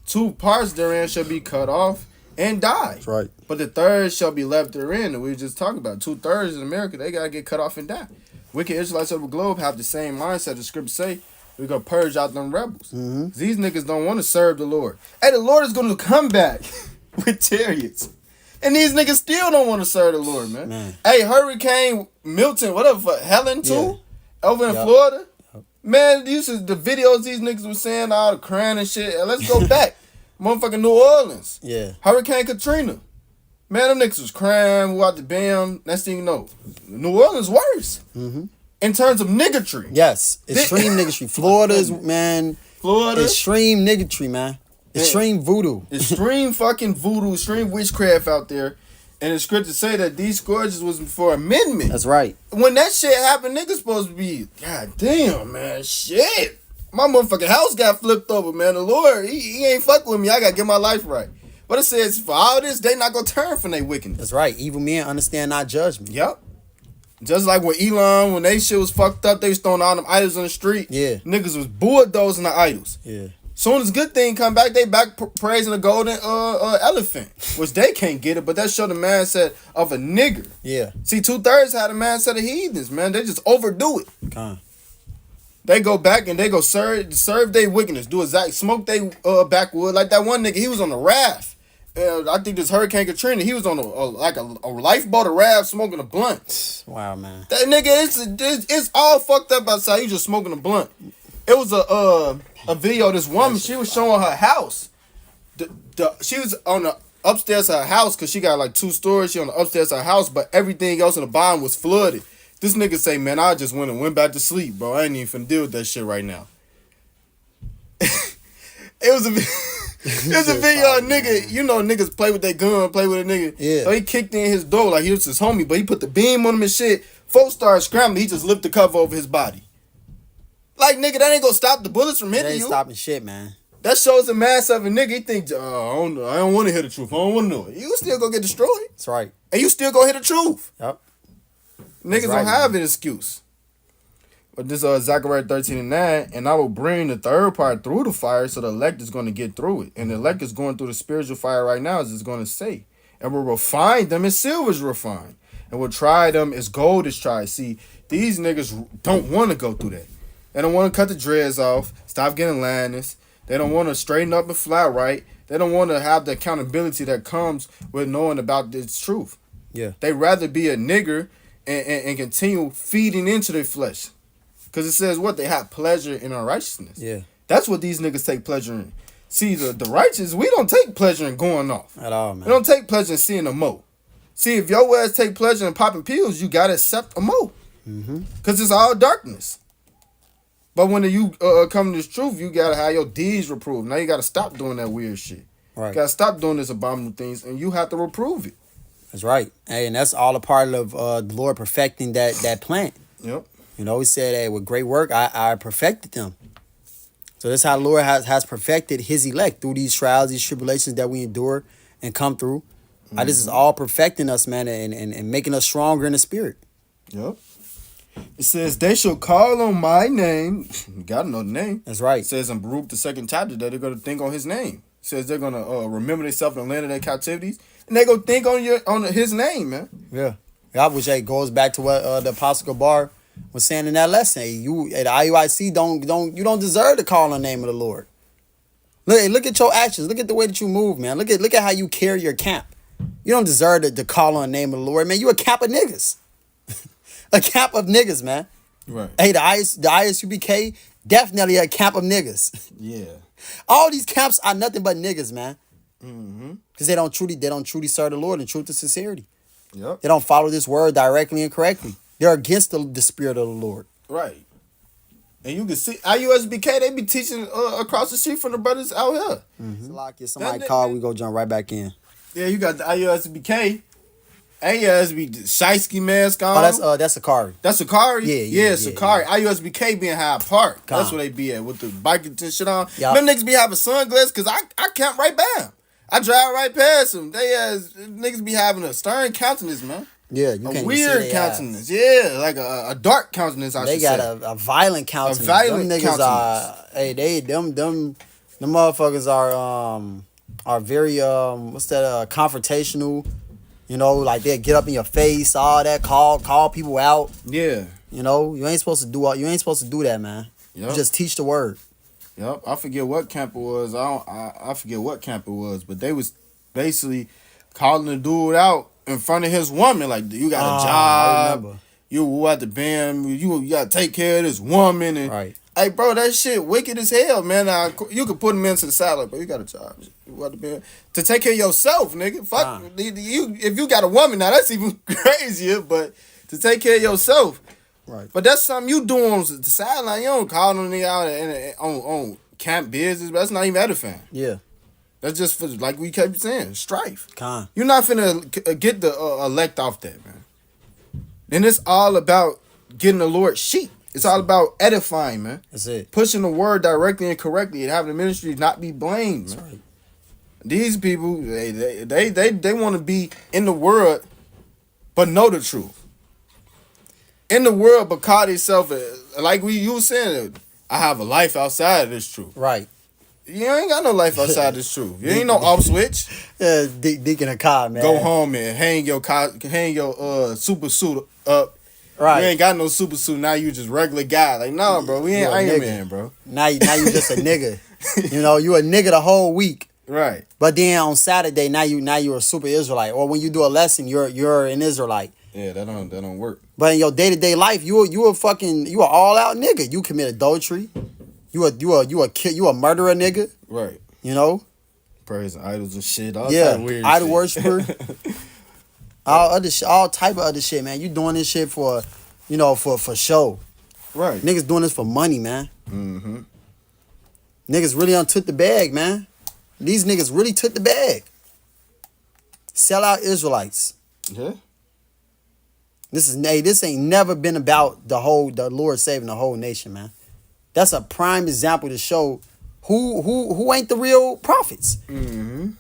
[SPEAKER 2] 2 parts therein shall be cut off and die.
[SPEAKER 1] That's right.
[SPEAKER 2] But the third shall be left therein. And we were just talking about 2/3 in America, they gotta get cut off and die. Wicked Israelites of the globe have the same mindset. The scriptures say we gonna purge out them rebels. These niggas don't want to serve the Lord. Hey, the Lord is gonna come back with chariots. And these niggas still don't want to serve the Lord, man. Hey, Hurricane Milton, whatever, Helen too, over in Florida. Man, these is the videos these niggas was saying, all the crying and shit. Let's go back. Motherfucking New Orleans.
[SPEAKER 1] Yeah.
[SPEAKER 2] Hurricane Katrina. Man, them niggas was crying, who out the bam. Next thing you know, New Orleans worse. In terms of niggatry.
[SPEAKER 1] Yes. Extreme niggatry. Florida's, man.
[SPEAKER 2] Florida.
[SPEAKER 1] Extreme niggatry, man. Extreme voodoo.
[SPEAKER 2] Extreme fucking voodoo, extreme witchcraft out there. And the scriptures say that these scourges was for amendment.
[SPEAKER 1] That's right.
[SPEAKER 2] When that shit happened, niggas supposed to be, God damn, man, shit. My motherfucking house got flipped over, man. The Lord, he ain't fuck with me. I gotta get my life right. But it says, for all this, they not gonna turn from their wickedness.
[SPEAKER 1] That's right. Evil men understand not judgment.
[SPEAKER 2] Yep. Just like when Elon, when they shit was fucked up, they was throwing all them idols on the street.
[SPEAKER 1] Yeah.
[SPEAKER 2] Niggas was bulldozing the idols.
[SPEAKER 1] Yeah.
[SPEAKER 2] Soon as good thing come back, they back praising the golden elephant, which they can't get it, but that show the mindset of a nigger.
[SPEAKER 1] Yeah.
[SPEAKER 2] See, 2/3 had the mindset of heathens, man. They just overdo it.
[SPEAKER 1] Con.
[SPEAKER 2] They go back and they go serve their wickedness, do exact smoke they backwood like that one nigga. He was on the raft. I think this Hurricane Katrina. He was on a lifeboat, a raft, smoking a blunt.
[SPEAKER 1] Wow, man.
[SPEAKER 2] That nigga, it's all fucked up outside. He just smoking a blunt. It was a video of this woman. She was showing her house. She was on the upstairs of her house because she got like 2 stories. She on the upstairs of her house, but everything else in the bottom was flooded. This nigga say, man, I just went back to sleep, bro. I ain't even finna deal with that shit right now. It was a video of a nigga, you know, niggas play with their gun, play with a nigga.
[SPEAKER 1] Yeah.
[SPEAKER 2] So he kicked in his door like he was his homie, but he put the beam on him and shit. Folks started scrambling. He just lifted the cover over his body. Like, nigga, that ain't gonna stop the bullets from hitting you.
[SPEAKER 1] That ain't stopping shit, man.
[SPEAKER 2] That shows the mass of a nigga. He think, I don't want to hear the truth. I don't want to know it. You still gonna get destroyed.
[SPEAKER 1] That's right.
[SPEAKER 2] And you still gonna hear the truth.
[SPEAKER 1] Yep.
[SPEAKER 2] Niggas
[SPEAKER 1] right,
[SPEAKER 2] don't have an excuse. But this Zechariah 13:9, and I will bring the third part through the fire, so the elect is going to get through it. And the elect is going through the spiritual fire right now, as it's going to say. And we'll refine them as silver is refined. And we'll try them as gold is tried. See, these niggas don't want to go through that. They don't want to cut the dreads off, stop getting landness. They don't want to straighten up and fly right. They don't want to have the accountability that comes with knowing about this truth.
[SPEAKER 1] Yeah.
[SPEAKER 2] They rather be a nigger and continue feeding into their flesh. Because it says what? They have pleasure in unrighteousness.
[SPEAKER 1] Yeah.
[SPEAKER 2] That's what these niggas take pleasure in. See, the righteous, we don't take pleasure in going off.
[SPEAKER 1] At all, man.
[SPEAKER 2] We don't take pleasure in seeing a mo. See, if your ass take pleasure in popping pills, you got to accept a mo. Because it's all darkness. But when you come to this truth, you got to have your deeds reproved. Now you got to stop doing that weird shit.
[SPEAKER 1] Right.
[SPEAKER 2] You got to stop doing this abominable things, and you have to reprove it.
[SPEAKER 1] That's right. Hey, and that's all a part of the Lord perfecting that plant.
[SPEAKER 2] Yep.
[SPEAKER 1] You know, he said, hey, with great work, I perfected them. So that's how the Lord has perfected his elect through these trials, these tribulations that we endure and come through. This is all perfecting us, man, and making us stronger in the spirit.
[SPEAKER 2] Yep. It says, they shall call on my name. You got to know the name.
[SPEAKER 1] That's right.
[SPEAKER 2] It says in Baruch, the 2nd chapter, that they're going to think on his name. It says they're going to remember themselves in the land of their captivities. And they're going to think on his name, man.
[SPEAKER 1] Yeah. I wish it goes back to what the Apostle Gabar was saying in that lesson. Hey, you at IUIC don't deserve to call on the name of the Lord. Look at your actions. Look at the way that you move, man. Look at how you carry your camp. You don't deserve to call on the name of the Lord, man. You a camp of niggas. A camp of niggas, man.
[SPEAKER 2] Right.
[SPEAKER 1] Hey, the ISUBK, definitely a camp of niggas.
[SPEAKER 2] Yeah.
[SPEAKER 1] All these camps are nothing but niggas, man. Because they don't truly serve the Lord in truth and sincerity.
[SPEAKER 2] Yep.
[SPEAKER 1] They don't follow this word directly and correctly. They're against the spirit of the Lord.
[SPEAKER 2] Right. And you can see IUSBK, they be teaching across the street from the brothers out here.
[SPEAKER 1] Somebody call, we go jump right back in.
[SPEAKER 2] Yeah, you got the IUSBK. AUSB Shiesty mask on.
[SPEAKER 1] Oh, that's Sakari.
[SPEAKER 2] That's Sakari?
[SPEAKER 1] Yeah,
[SPEAKER 2] Sakari.
[SPEAKER 1] yeah.
[SPEAKER 2] IUSBK be in Hyde Park.
[SPEAKER 1] Con.
[SPEAKER 2] That's where they be at with the biking and shit on.
[SPEAKER 1] Yep.
[SPEAKER 2] Them niggas be having sunglasses because I camp right by them. I drive right past them. Niggas be having a stern countenance, man.
[SPEAKER 1] Yeah, you
[SPEAKER 2] a
[SPEAKER 1] can't
[SPEAKER 2] weird
[SPEAKER 1] see
[SPEAKER 2] countenance. Yeah, like a dark countenance, I should say.
[SPEAKER 1] They got a violent countenance.
[SPEAKER 2] A violent
[SPEAKER 1] them niggas
[SPEAKER 2] countenance.
[SPEAKER 1] them motherfuckers are very confrontational. You know, like they get up in your face, all that, call people out.
[SPEAKER 2] Yeah.
[SPEAKER 1] You know, you ain't supposed to do that, man. Yep. You just teach the word.
[SPEAKER 2] Yep. I forget what camp it was. I forget what camp it was, but they was basically calling the dude out in front of his woman, like, you got a job. You at the band, you gotta take care of this woman, and
[SPEAKER 1] right.
[SPEAKER 2] Hey, bro, that shit wicked as hell, man. You could put him into the side, like, bro, you got a job. You at the band to take care of yourself, nigga. Fuck you. If you got a woman now, that's even crazier. But to take care of yourself,
[SPEAKER 1] right?
[SPEAKER 2] But that's something you do on the sideline. You don't call them nigga out on camp business. But that's not even edifying.
[SPEAKER 1] Yeah.
[SPEAKER 2] That's just for, like we kept saying, strife.
[SPEAKER 1] Con.
[SPEAKER 2] You're not finna get the elect off that, man. And it's all about getting the Lord's sheep. It's all about edifying, man.
[SPEAKER 1] That's it.
[SPEAKER 2] Pushing the word directly and correctly and having the ministry not be blamed, man.
[SPEAKER 1] That's right.
[SPEAKER 2] These people, they want to be in the world, but know the truth. In the world, but call themselves, like you were saying, I have a life outside of this truth.
[SPEAKER 1] Right.
[SPEAKER 2] You ain't got no life outside this truth. You ain't no off switch.
[SPEAKER 1] Yeah, Deacon a car, man.
[SPEAKER 2] Go home and hang your super suit up.
[SPEAKER 1] Right.
[SPEAKER 2] You ain't got no super suit. Now you just regular guy. Like, nah, bro. We ain't Iron Man, bro.
[SPEAKER 1] Now you just a nigga. You know, you a nigga the whole week.
[SPEAKER 2] Right.
[SPEAKER 1] But then on Saturday, now you're a super Israelite. Or when you do a lesson, you're an Israelite.
[SPEAKER 2] Yeah, that don't work.
[SPEAKER 1] But in your day-to-day life, you a all out nigga. You commit adultery. You a murderer nigga.
[SPEAKER 2] Right.
[SPEAKER 1] You know?
[SPEAKER 2] Praising idols and shit. All
[SPEAKER 1] yeah.
[SPEAKER 2] Kind of weird
[SPEAKER 1] idol
[SPEAKER 2] shit.
[SPEAKER 1] worshiper. all type of other shit, man. You doing this shit for show.
[SPEAKER 2] Right.
[SPEAKER 1] Niggas doing this for money, man.
[SPEAKER 2] Mm-hmm.
[SPEAKER 1] Niggas really took the bag, man. These niggas really took the bag. Sell out Israelites.
[SPEAKER 2] Yeah.
[SPEAKER 1] This ain't never been about the Lord saving the whole nation, man. That's a prime example to show who ain't the real prophets.
[SPEAKER 2] Mm-hmm.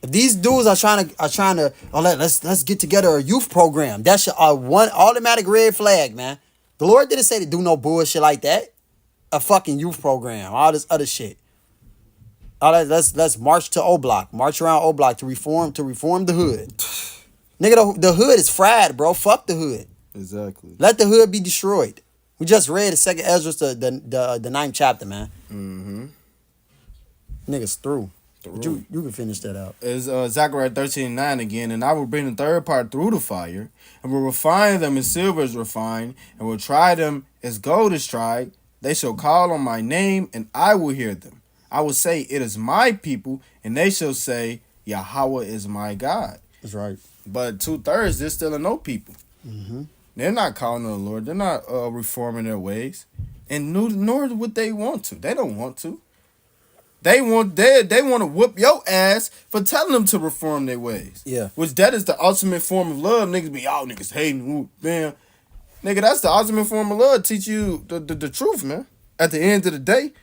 [SPEAKER 1] If these dudes are trying to let's get together a youth program. That's one automatic red flag, man. The Lord didn't say to do no bullshit like that. A fucking youth program, all this other shit. All that, let's march to O Block, march around O Block to reform the hood. Nigga, the hood is fried, bro. Fuck the hood.
[SPEAKER 2] Exactly.
[SPEAKER 1] Let the hood be destroyed. We just read the second Ezra, the 9th chapter, man.
[SPEAKER 2] Mm-hmm.
[SPEAKER 1] Niggas through. You can finish that out.
[SPEAKER 2] It's Zechariah 13:9 again. And I will bring the third part through the fire, and will refine them as silver is refined, and will try them as gold is tried. They shall call on my name, and I will hear them. I will say, it is my people, and they shall say, Yahweh is my God.
[SPEAKER 1] That's right.
[SPEAKER 2] But 2/3, they're still no people.
[SPEAKER 1] Mm-hmm.
[SPEAKER 2] They're not calling on the Lord. They're not reforming their ways. And nor would they want to. They don't want to. They want to whoop your ass for telling them to reform their ways.
[SPEAKER 1] Yeah.
[SPEAKER 2] Which that is the ultimate form of love. Niggas be, y'all niggas hating. Man. Nigga, that's the ultimate form of love. Teach you the truth, man. At the end of the day.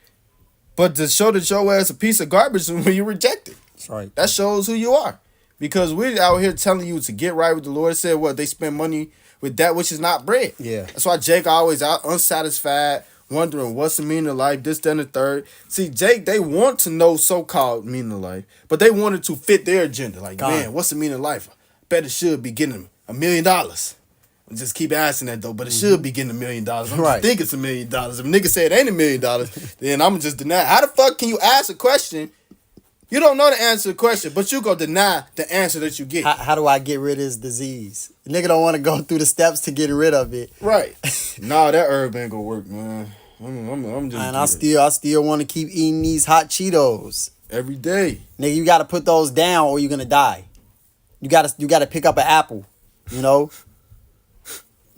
[SPEAKER 2] But to show that your ass a piece of garbage when you reject it.
[SPEAKER 1] That's right.
[SPEAKER 2] That shows who you are. Because we're out here telling you to get right with the Lord. Said what? They spend money with that which is not bread.
[SPEAKER 1] Yeah.
[SPEAKER 2] That's why Jake always out unsatisfied, wondering what's the meaning of life, this, then, the third. See, Jake, they want to know so-called meaning of life, but they wanted to fit their agenda. Like, man, what's the meaning of life? Bet it should be getting $1 million. Just keep asking that, though, but it should be getting $1 million. I'm just think it's $1 million. If a nigga say it ain't $1 million, then I'm just deny. How the fuck can you ask a question? You don't know the answer to the question, but you go deny the answer that you get.
[SPEAKER 1] How do I get rid of this disease? Nigga don't want to go through the steps to get rid of it.
[SPEAKER 2] Right. Nah, that herb ain't gonna work, man. I'm just.
[SPEAKER 1] And I still want to keep eating these hot Cheetos
[SPEAKER 2] every day.
[SPEAKER 1] Nigga, you got to put those down or you're gonna die. You gotta pick up an apple. You know.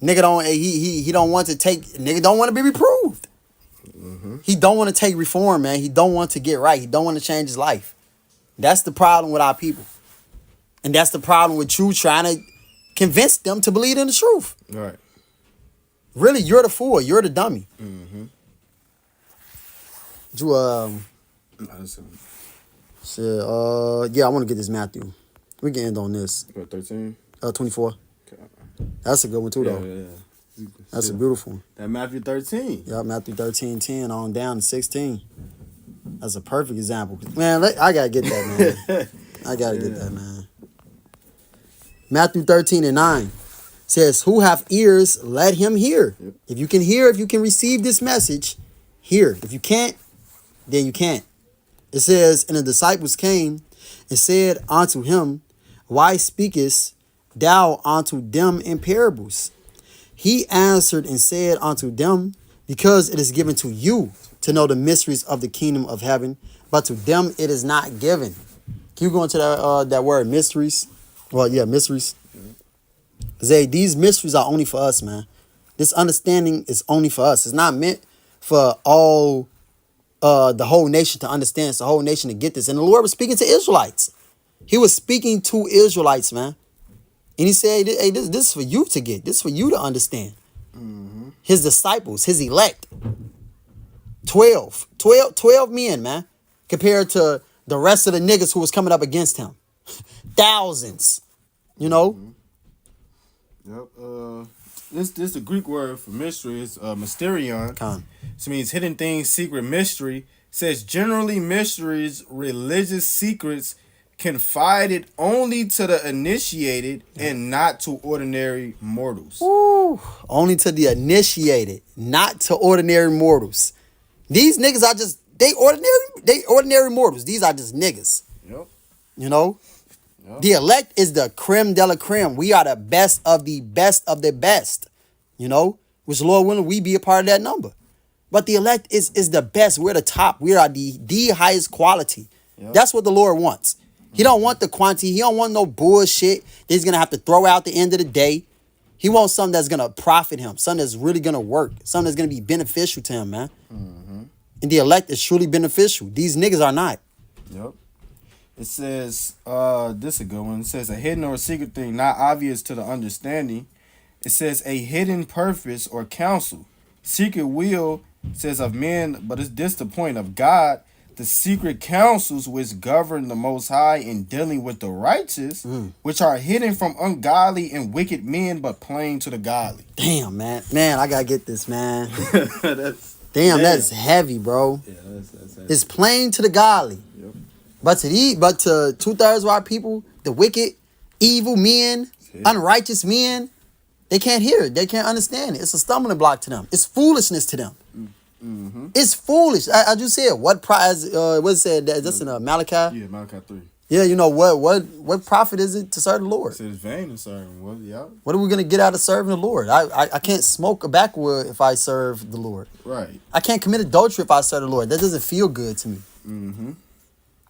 [SPEAKER 1] Nigga don't want to take. Nigga don't want to be reproved. Mm-hmm. He don't want to take reform, man. He don't want to get right. He don't want to change his life. That's the problem with our people. And that's the problem with you trying to convince them to believe in the truth.
[SPEAKER 2] Right.
[SPEAKER 1] Really, you're the fool. You're the dummy.
[SPEAKER 2] Mm-hmm.
[SPEAKER 1] Yeah, I want to get this Matthew. We can end on this.
[SPEAKER 2] 13?
[SPEAKER 1] 24.
[SPEAKER 2] Okay.
[SPEAKER 1] That's a good one too, though.
[SPEAKER 2] Yeah.
[SPEAKER 1] That's a beautiful one.
[SPEAKER 2] That Matthew 13.
[SPEAKER 1] Yeah, Matthew 13:10 on down to 16. That's a perfect example. Man, I gotta get that, man. I gotta get that, man. Matthew 13:9 says, "Who have ears, let him hear."
[SPEAKER 2] Yep.
[SPEAKER 1] If you can hear, if you can receive this message, hear. If you can't, then you can't. It says, "And the disciples came and said unto him, Why speakest thou unto them in parables? He answered and said unto them, Because it is given to you to know the mysteries of the kingdom of heaven, but to them it is not given." Can you go into that word mysteries? Well, yeah, mysteries. Say these mysteries are only for us, man. This understanding is only for us. It's not meant for all the whole nation to understand. It's the whole nation to get this. And the Lord was speaking to Israelites. He was speaking to Israelites, man. And he said, hey, this is for you to get. This is for you to understand.
[SPEAKER 2] Mm-hmm.
[SPEAKER 1] His disciples, his elect. 12 men, man. Compared to the rest of the niggas who was coming up against him. Thousands. You know?
[SPEAKER 2] Yep. This the Greek word for mystery is mysterion.
[SPEAKER 1] Con.
[SPEAKER 2] This means hidden things, secret, mystery. It says generally mysteries, religious secrets confided only to the initiated and not to ordinary mortals.
[SPEAKER 1] Ooh, only to the initiated, not to ordinary mortals. These niggas are just they ordinary mortals. These are just niggas.
[SPEAKER 2] Yep.
[SPEAKER 1] You know?
[SPEAKER 2] Yep.
[SPEAKER 1] The elect is the creme de la creme. We are the best of the best of the best. You know? Which Lord willing, we be a part of that number. But the elect is the best. We're the top. We are the highest quality.
[SPEAKER 2] Yep.
[SPEAKER 1] That's what the Lord wants. He don't want the quantity. He don't want no bullshit that he's going to have to throw out at the end of the day. He wants something that's going to profit him. Something that's really going to work. Something that's going to be beneficial to him, man.
[SPEAKER 2] Mm-hmm.
[SPEAKER 1] And the elect is truly beneficial. These niggas are not.
[SPEAKER 2] Yep. It says, this is a good one. It says a hidden or secret thing not obvious to the understanding. It says a hidden purpose or counsel. Secret will says of men, but is this the point of God? The secret counsels which govern the Most High in dealing with the righteous, which are hidden from ungodly and wicked men, but plain to the godly.
[SPEAKER 1] Damn, man. Man, I gotta get this, man.
[SPEAKER 2] Damn,
[SPEAKER 1] that's heavy, bro.
[SPEAKER 2] Yeah, that's heavy.
[SPEAKER 1] It's plain to the godly.
[SPEAKER 2] Yep.
[SPEAKER 1] But to 2/3 of our people, the wicked, evil men, unrighteous men, they can't hear it. They can't understand it. It's a stumbling block to them. It's foolishness to them.
[SPEAKER 2] Mm-hmm.
[SPEAKER 1] It's foolish. I just said what prize? What it said? That's in Malachi.
[SPEAKER 2] Yeah, Malachi 3.
[SPEAKER 1] Yeah, you know what profit is it to serve the Lord?
[SPEAKER 2] It says vain to serve him. Well, yeah.
[SPEAKER 1] What are we gonna get out of serving the Lord? I can't smoke a backwood if I serve the Lord.
[SPEAKER 2] Right.
[SPEAKER 1] I can't commit adultery if I serve the Lord. That doesn't feel good to me.
[SPEAKER 2] Mm-hmm.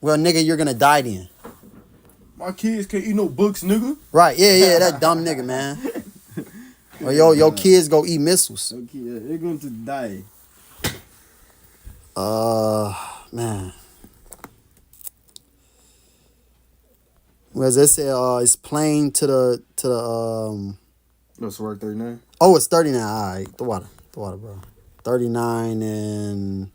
[SPEAKER 1] Well, nigga, you're gonna die then.
[SPEAKER 2] My kids can't eat no books, nigga.
[SPEAKER 1] Right? Yeah, that dumb nigga, man. Or your kids go eat missiles.
[SPEAKER 2] Okay, yeah, they're going to die.
[SPEAKER 1] Man. Well, as I said, it's plain to the
[SPEAKER 2] That's work 39.
[SPEAKER 1] Oh, it's 39. All right, the water, bro. 39 and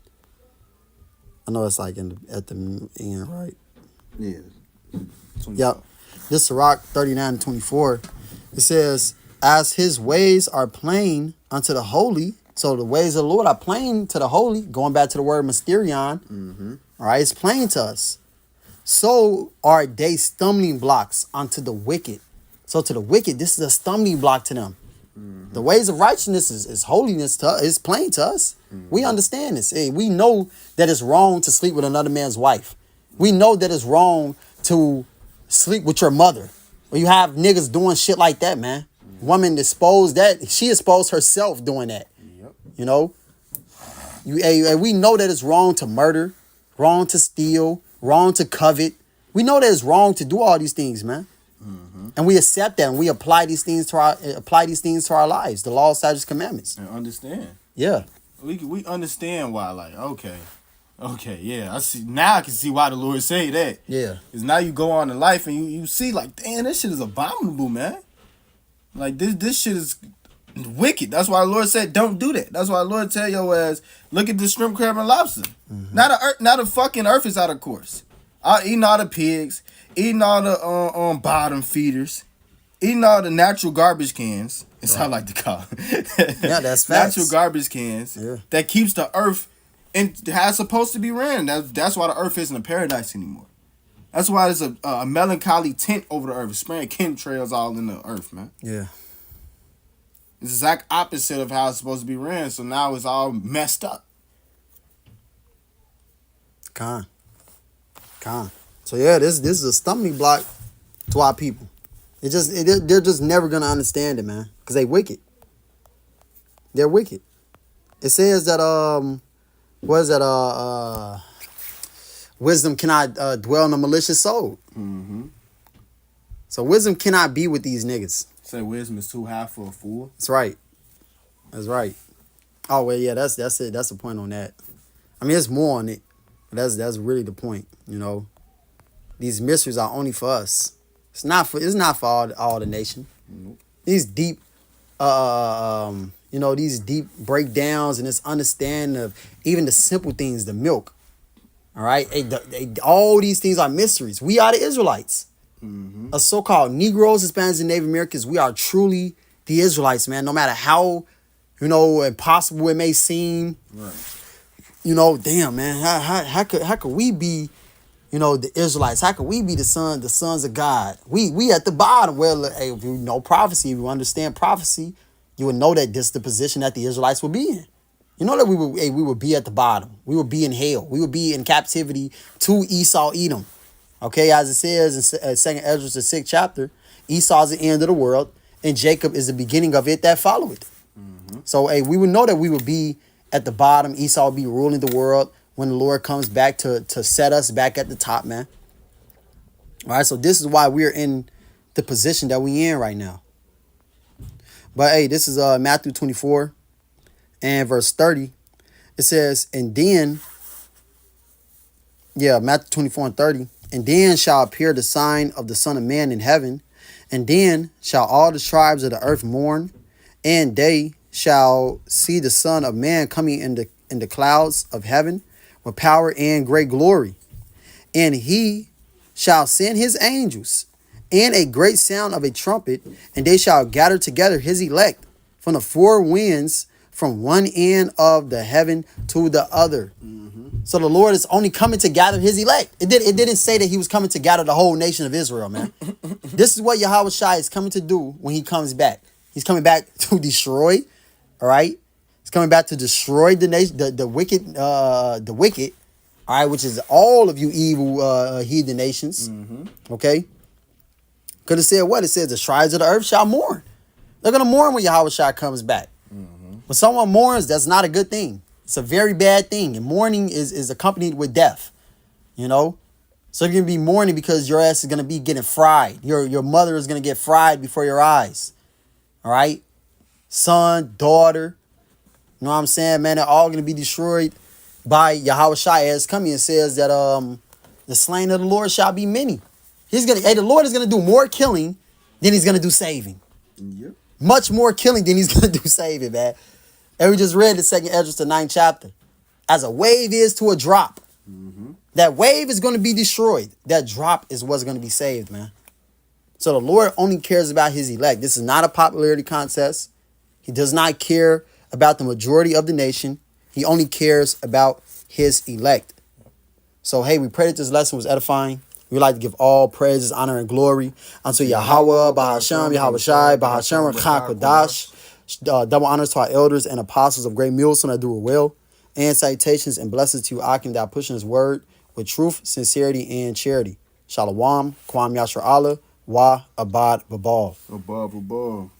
[SPEAKER 1] I know it's like at the end, right?
[SPEAKER 2] Yeah. 25.
[SPEAKER 1] Yep. This Sirach 39 and 24. It says, "As his ways are plain unto the holy." So the ways of the Lord are plain to the holy. Going back to the word mysterion.
[SPEAKER 2] Mm-hmm.
[SPEAKER 1] All right, it's plain to us. So are they stumbling blocks unto the wicked. So to the wicked, this is a stumbling block to them. Mm-hmm. The ways of righteousness is holiness to us. It's plain to us. Mm-hmm. We understand this. Hey, we know that it's wrong to sleep with another man's wife. We know that it's wrong to sleep with your mother. Or you have niggas doing shit like that, man. Mm-hmm. Woman she exposed herself doing that.
[SPEAKER 2] Yep.
[SPEAKER 1] You know? We know that it's wrong to murder, wrong to steal, wrong to covet. We know that it's wrong to do all these things, man. Mm-hmm. And we accept that and we apply these things to our lives, the law, statutes, commandments.
[SPEAKER 2] And understand.
[SPEAKER 1] Yeah.
[SPEAKER 2] We understand why, like, okay. Okay, yeah, I see. Now I can see why the Lord say that.
[SPEAKER 1] Yeah.
[SPEAKER 2] Because now you go on in life and you see like, damn, this shit is abominable, man. Like this shit is wicked. That's why the Lord said don't do that. That's why the Lord tell your ass, look at the shrimp, crab, and lobster. Now the fucking earth is out of course. Eating all the pigs, eating all the bottom feeders, eating all the natural garbage cans. It's how I like to call it.
[SPEAKER 1] Yeah, that's facts.
[SPEAKER 2] Natural garbage cans that keeps the earth and how it's supposed to be ran. That's why the earth isn't a paradise anymore. That's why there's a melancholy tint over the earth, spraying chemtrails all in the earth, man.
[SPEAKER 1] Yeah.
[SPEAKER 2] It's the exact opposite of how it's supposed to be ran. So now it's all messed up.
[SPEAKER 1] Con. So yeah, this is a stumbling block to our people. They're just never gonna understand it, man, because they wicked. They're wicked. It says that what is that wisdom cannot dwell in a malicious soul.
[SPEAKER 2] Mm-hmm.
[SPEAKER 1] So wisdom cannot be with these niggas.
[SPEAKER 2] Say wisdom is too high for a fool.
[SPEAKER 1] That's right. Oh well, yeah, that's it. That's the point on that. I mean, there's more on it, but that's really the point. You know, these mysteries are only for us. It's not for all the nation.
[SPEAKER 2] Nope.
[SPEAKER 1] These deep, these deep breakdowns and this understanding of even the simple things, the milk. All right, all these things are mysteries. We are the Israelites.
[SPEAKER 2] Mm-hmm.
[SPEAKER 1] Us so-called Negroes, Hispanics, and Native Americans. We are truly the Israelites, man. No matter how, impossible it may seem.
[SPEAKER 2] Right.
[SPEAKER 1] Damn, man. How could we be, the Israelites? How could we be the sons of God? We at the bottom. Well, hey, if you know prophecy, if you understand prophecy, you would know that this is the position that the Israelites will be in. You know that we would be at the bottom. We would be in hell. We would be in captivity to Esau, Edom. Okay, as it says in 2nd Ezra, the 6th chapter, Esau is the end of the world, and Jacob is the beginning of it that followeth. Mm-hmm. So, we would know that we would be at the bottom. Esau will be ruling the world when the Lord comes back to set us back at the top, man. All right, so this is why we're in the position that we in right now. But, this is Matthew 24 and verse 30. It says, Matthew 24 and 30. And then shall appear the sign of the Son of Man in heaven, and then shall all the tribes of the earth mourn, and they shall see the Son of Man coming in the clouds of heaven with power and great glory. And he shall send his angels, and a great sound of a trumpet, and they shall gather together his elect from the four winds, from one end of the heaven to the other. So the Lord is only coming to gather his elect. It didn't say that he was coming to gather the whole nation of Israel, man. This is what Yahweh Shai is coming to do when he comes back. He's coming back to destroy, all right? He's coming back to destroy the nation, the wicked, all right, which is all of you evil heathen nations, okay? Could have said what? It says the tribes of the earth shall mourn. They're going to mourn when Yahweh Shai comes back. When someone mourns, that's not a good thing. It's a very bad thing. And mourning is accompanied with death. So you're going to be mourning because your ass is going to be getting fried. Your mother is going to get fried before your eyes. All right? Son, daughter. You know what I'm saying, man? They're all going to be destroyed by Yahweh Shai as coming and says that the slain of the Lord shall be many. The Lord is going to do more killing than he's going to do saving.
[SPEAKER 2] Yep.
[SPEAKER 1] Much more killing than he's going to do saving, man. And we just read the 2nd Ezra, the 9th chapter. As a wave is to a drop. Mm-hmm. That wave is going to be destroyed. That drop is what's going to be saved, man. So the Lord only cares about his elect. This is not a popularity contest. He does not care about the majority of the nation. He only cares about his elect. So, hey, we pray that this lesson was edifying. We'd like to give all praises, honor, and glory unto Yahweh, Bahasham, Yahweh Shai, Bahasham, Rakha Kodash. Double honors to our elders and apostles of Great Millstone that do it well. And salutations and blessings to you, Akim, that are pushing his word with truth, sincerity, and charity. Shalom, Kwam Yashar Allah, Wa Abad Babal.
[SPEAKER 2] Above.